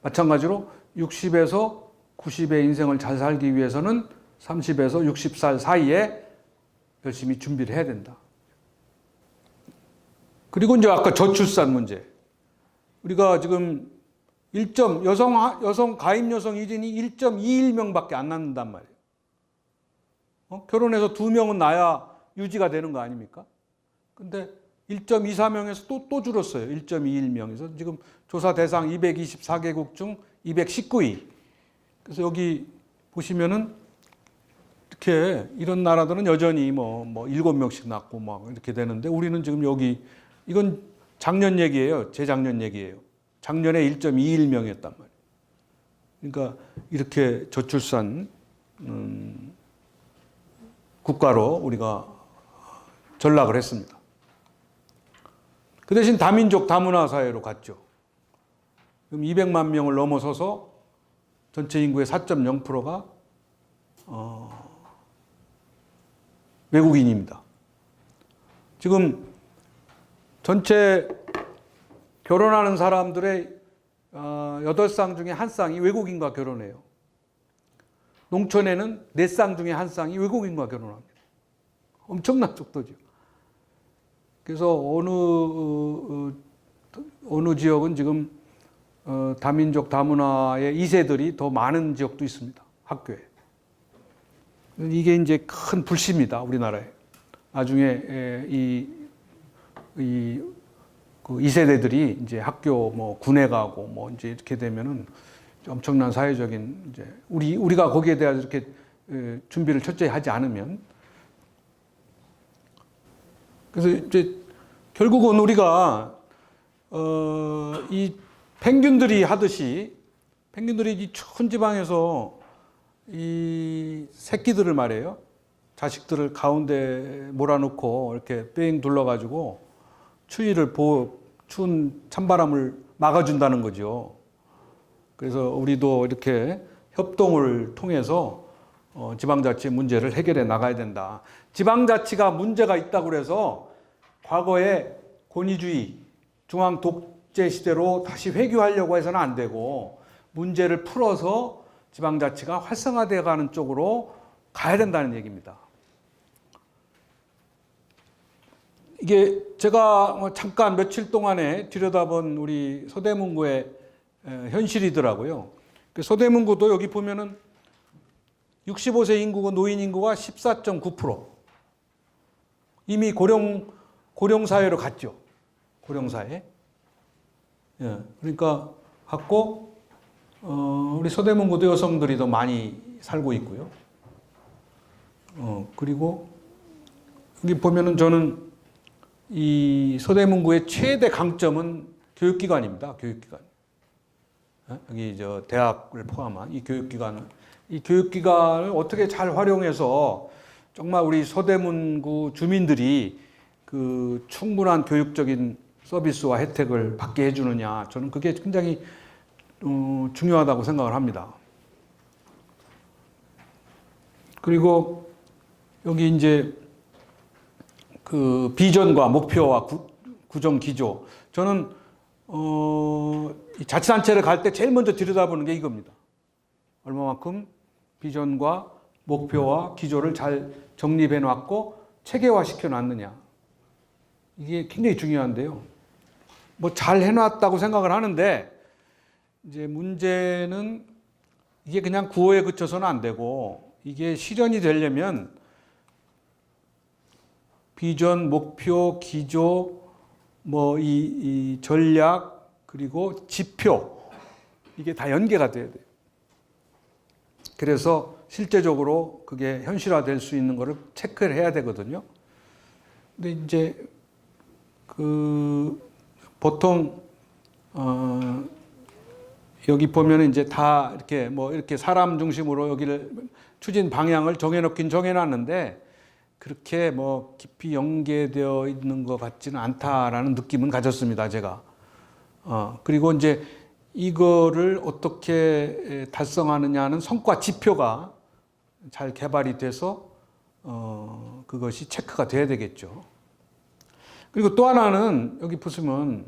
마찬가지로 60에서 90의 인생을 잘 살기 위해서는 30에서 60살 사이에 열심히 준비를 해야 된다. 그리고 이제 아까 저출산 문제. 우리가 지금 여성 가임 여성 이진이 1.21명밖에 안 낳는단 말이에요. 결혼해서 2명은 낳아야 유지가 되는 거 아닙니까? 근데 1.24명에서 또 줄었어요. 1.21명에서 지금 조사 대상 224개국 중 219위. 그래서 여기 보시면은 이렇게 이런 나라들은 여전히 뭐 7명씩 낳고 막 이렇게 되는데 우리는 지금 여기 이건 작년 얘기예요. 재작년 얘기예요. 작년에 1.21명이었단 말이에요. 그러니까 이렇게 저출산 국가로 우리가 전락을 했습니다. 그 대신 다민족 다문화 사회로 갔죠. 그럼 200만 명을 넘어서서 전체 인구의 4.0%가 외국인입니다. 지금 전체 결혼하는 사람들의 8쌍 중에 1쌍이 외국인과 결혼해요. 농촌에는 4쌍 중에 1쌍이 외국인과 결혼합니다. 엄청난 속도죠. 그래서 어느 지역은 지금 다민족 다문화의 2세들이 더 많은 지역도 있습니다. 학교에. 이게 이제 큰 불씨입니다. 우리나라에. 나중에 그 2세대들이 이제 학교 뭐 군에 가고 뭐 이제 이렇게 되면은 엄청난 사회적인 이제 우리가 거기에 대해서 이렇게 준비를 철저히 하지 않으면 그래서 이제 결국은 우리가 이 펭귄들이 하듯이 펭귄들이 이 추운 지방에서 이 새끼들을 말이에요. 자식들을 가운데 몰아놓고 이렇게 뺑 둘러가지고 추운 찬바람을 막아준다는 거죠. 그래서 우리도 이렇게 협동을 통해서 지방자치 문제를 해결해 나가야 된다. 지방자치가 문제가 있다고 해서 과거의 권위주의, 중앙 독재 시대로 다시 회귀하려고 해서는 안 되고 문제를 풀어서 지방자치가 활성화되어 가는 쪽으로 가야 된다는 얘기입니다. 이게 제가 잠깐 며칠 동안에 들여다본 우리 서대문구의 현실이더라고요. 서대문구도 여기 보면은 65세 인구가 노인 인구가 14.9%. 이미 고령사회로 갔죠. 고령사회. 예, 그러니까 갔고, 우리 서대문구도 여성들이 더 많이 살고 있고요. 그리고 여기 보면은 저는 이 서대문구의 최대 강점은 교육기관입니다. 교육기관. 여기 저 대학을 포함한 이 교육기관을 어떻게 잘 활용해서 정말 우리 서대문구 주민들이 그 충분한 교육적인 서비스와 혜택을 받게 해주느냐, 저는 그게 굉장히 중요하다고 생각을 합니다. 그리고 여기 이제 그 비전과 목표와 구정 기조, 저는 자치단체를 갈 때 제일 먼저 들여다보는 게 이겁니다. 얼마만큼 비전과 목표와 기조를 잘 정립해 놨고 체계화 시켜 놨느냐. 이게 굉장히 중요한데요. 뭐 잘 해놨다고 생각을 하는데 이제 문제는 이게 그냥 구호에 그쳐서는 안 되고 이게 실현이 되려면 비전, 목표, 기조, 뭐 이 전략 그리고 지표 이게 다 연계가 돼야 돼요. 그래서 실제적으로 그게 현실화될 수 있는 거를 체크를 해야 되거든요. 근데 이제 그 보통 여기 보면은 이제 다 이렇게 뭐 이렇게 사람 중심으로 여기를 추진 방향을 정해놓긴 정해놨는데 그렇게 뭐 깊이 연계되어 있는 것 같지는 않다라는 느낌은 가졌습니다, 제가. 그리고 이제 이거를 어떻게 달성하느냐는 성과 지표가 잘 개발이 돼서 그것이 체크가 돼야 되겠죠. 그리고 또 하나는 여기 보시면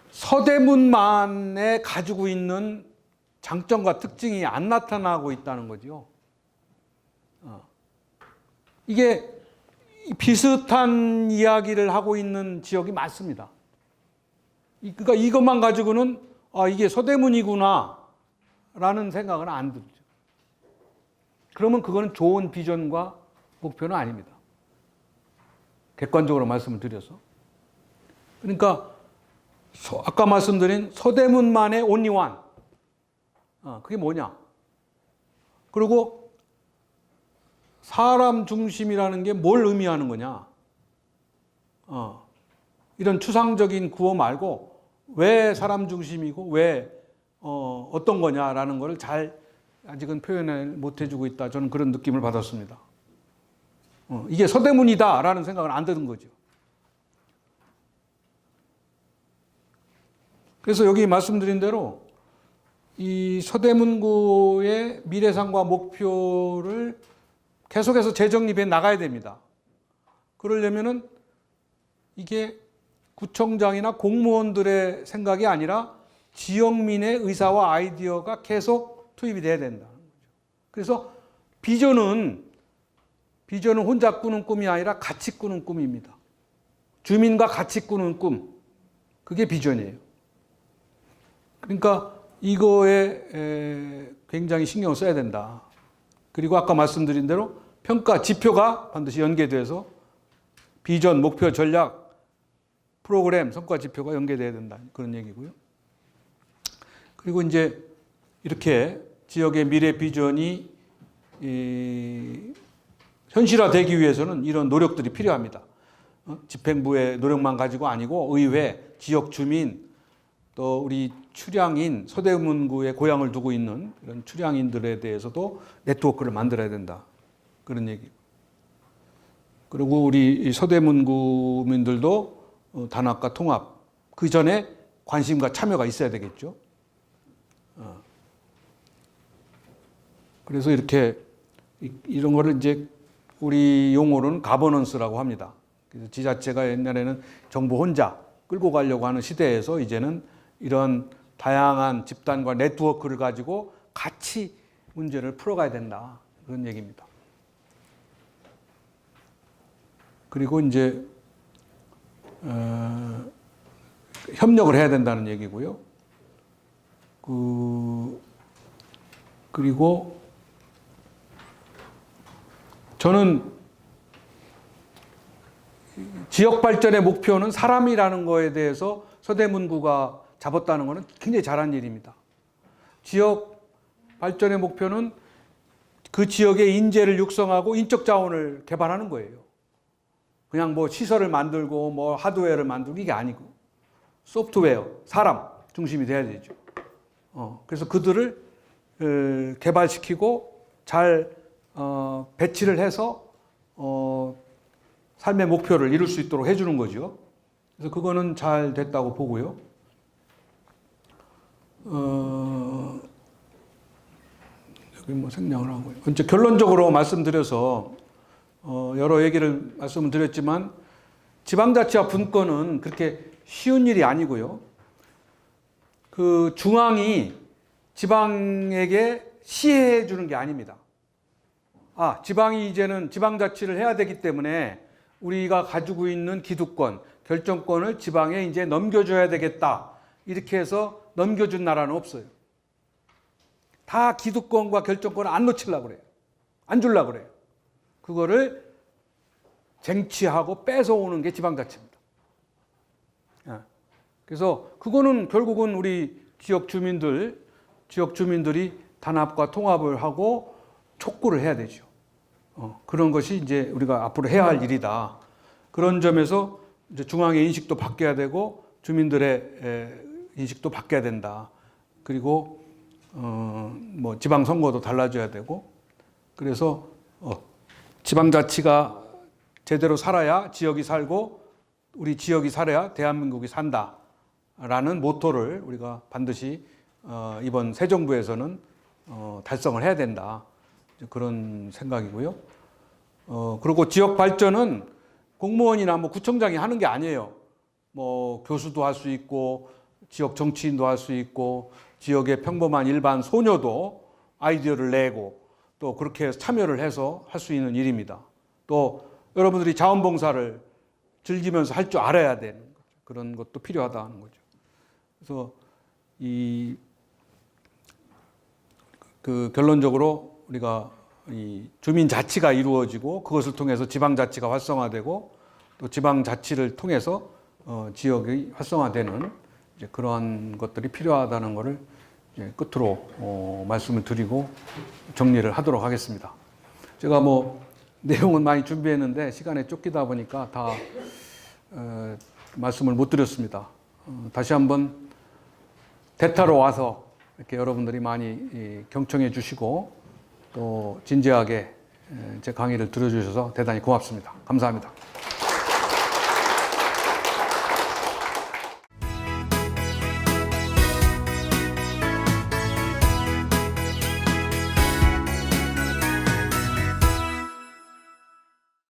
서대문만에 가지고 있는 장점과 특징이 안 나타나고 있다는 거죠. 이게 비슷한 이야기를 하고 있는 지역이 많습니다. 그러니까 이것만 가지고는 이게 서대문이구나 라는 생각은 안 들죠. 그러면 그거는 좋은 비전과 목표는 아닙니다. 객관적으로 말씀을 드려서. 그러니까 아까 말씀드린 서대문만의 only one. 그게 뭐냐? 그리고 사람 중심이라는 게 뭘 의미하는 거냐? 이런 추상적인 구호 말고 왜 사람 중심이고 왜 어떤 거냐라는 것을 잘 아직은 표현을 못 해주고 있다. 저는 그런 느낌을 받았습니다. 이게 서대문이다라는 생각을 안 드는 거죠. 그래서 여기 말씀드린 대로 이 서대문구의 미래상과 목표를 계속해서 재정립해 나가야 됩니다. 그러려면은 이게 구청장이나 공무원들의 생각이 아니라 지역민의 의사와 아이디어가 계속 투입이 돼야 된다는 거죠. 그래서 비전은 혼자 꾸는 꿈이 아니라 같이 꾸는 꿈입니다. 주민과 같이 꾸는 꿈. 그게 비전이에요. 그러니까 이거에 굉장히 신경을 써야 된다. 그리고 아까 말씀드린 대로 평가 지표가 반드시 연계돼서 비전, 목표, 전략, 프로그램, 성과 지표가 연계돼야 된다. 그런 얘기고요. 그리고 이제 이렇게 지역의 미래 비전이 현실화되기 위해서는 이런 노력들이 필요합니다. 집행부의 노력만 가지고 아니고 의회, 지역 주민, 또 우리 출향인 서대문구에 고향을 두고 있는 이런 출향인들에 대해서도 네트워크를 만들어야 된다. 그런 얘기. 그리고 우리 서대문구민들도 단합과 통합, 그 전에 관심과 참여가 있어야 되겠죠. 그래서 이렇게 이런 거를 이제 우리 용어로는 가버넌스라고 합니다. 그래서 지자체가 옛날에는 정부 혼자 끌고 가려고 하는 시대에서 이제는 이런 다양한 집단과 네트워크를 가지고 같이 문제를 풀어가야 된다. 그런 얘기입니다. 그리고 이제 협력을 해야 된다는 얘기고요. 그리고 저는 지역 발전의 목표는 사람이라는 거에 대해서 서대문구가 잡았다는 것은 굉장히 잘한 일입니다. 지역 발전의 목표는 그 지역의 인재를 육성하고 인적 자원을 개발하는 거예요. 그냥 뭐 시설을 만들고 뭐 하드웨어를 만들고 이게 아니고 소프트웨어, 사람 중심이 돼야 되죠. 그래서 그들을 개발시키고 잘 배치를 해서 삶의 목표를 이룰 수 있도록 해주는 거죠. 그래서 그거는 잘 됐다고 보고요. 여기 뭐 생략을 하고요. 이제 결론적으로 말씀드려서 여러 얘기를 말씀을 드렸지만 지방자치와 분권은 그렇게 쉬운 일이 아니고요. 그 중앙이 지방에게 시해해 주는 게 아닙니다. 지방이 이제는 지방자치를 해야 되기 때문에 우리가 가지고 있는 기득권, 결정권을 지방에 이제 넘겨줘야 되겠다. 이렇게 해서 넘겨준 나라는 없어요. 다 기득권과 결정권을 안 놓치려고 그래요. 안 주려고 그래요. 그거를 쟁취하고 뺏어오는 게 지방자치입니다. 그래서 그거는 결국은 우리 지역 주민들이 단합과 통합을 하고 촉구를 해야 되죠. 그런 것이 이제 우리가 앞으로 해야 할 일이다. 그런 점에서 이제 중앙의 인식도 바뀌어야 되고 주민들의 인식도 바뀌어야 된다. 그리고 뭐 지방 선거도 달라져야 되고 그래서 지방자치가 제대로 살아야 지역이 살고 우리 지역이 살아야 대한민국이 산다라는 모토를 우리가 반드시 이번 새 정부에서는 달성을 해야 된다. 그런 생각이고요. 그리고 지역 발전은 공무원이나 뭐 구청장이 하는 게 아니에요. 뭐 교수도 할 수 있고 지역 정치인도 할 수 있고 지역의 평범한 일반 소녀도 아이디어를 내고 또 그렇게 해서 참여를 해서 할 수 있는 일입니다. 또 여러분들이 자원봉사를 즐기면서 할 줄 알아야 되는 거죠. 그런 것도 필요하다는 거죠. 그래서 결론적으로 우리가 이 주민자치가 이루어지고 그것을 통해서 지방자치가 활성화되고 또 지방자치를 통해서 지역이 활성화되는 이제 그러한 것들이 필요하다는 것을 이제 끝으로 말씀을 드리고 정리를 하도록 하겠습니다. 제가 뭐 내용은 많이 준비했는데 시간에 쫓기다 보니까 다 말씀을 못 드렸습니다. 다시 한번 대타로 와서 이렇게 여러분들이 많이 경청해 주시고 또 진지하게 제 강의를 들어주셔서 대단히 고맙습니다. 감사합니다.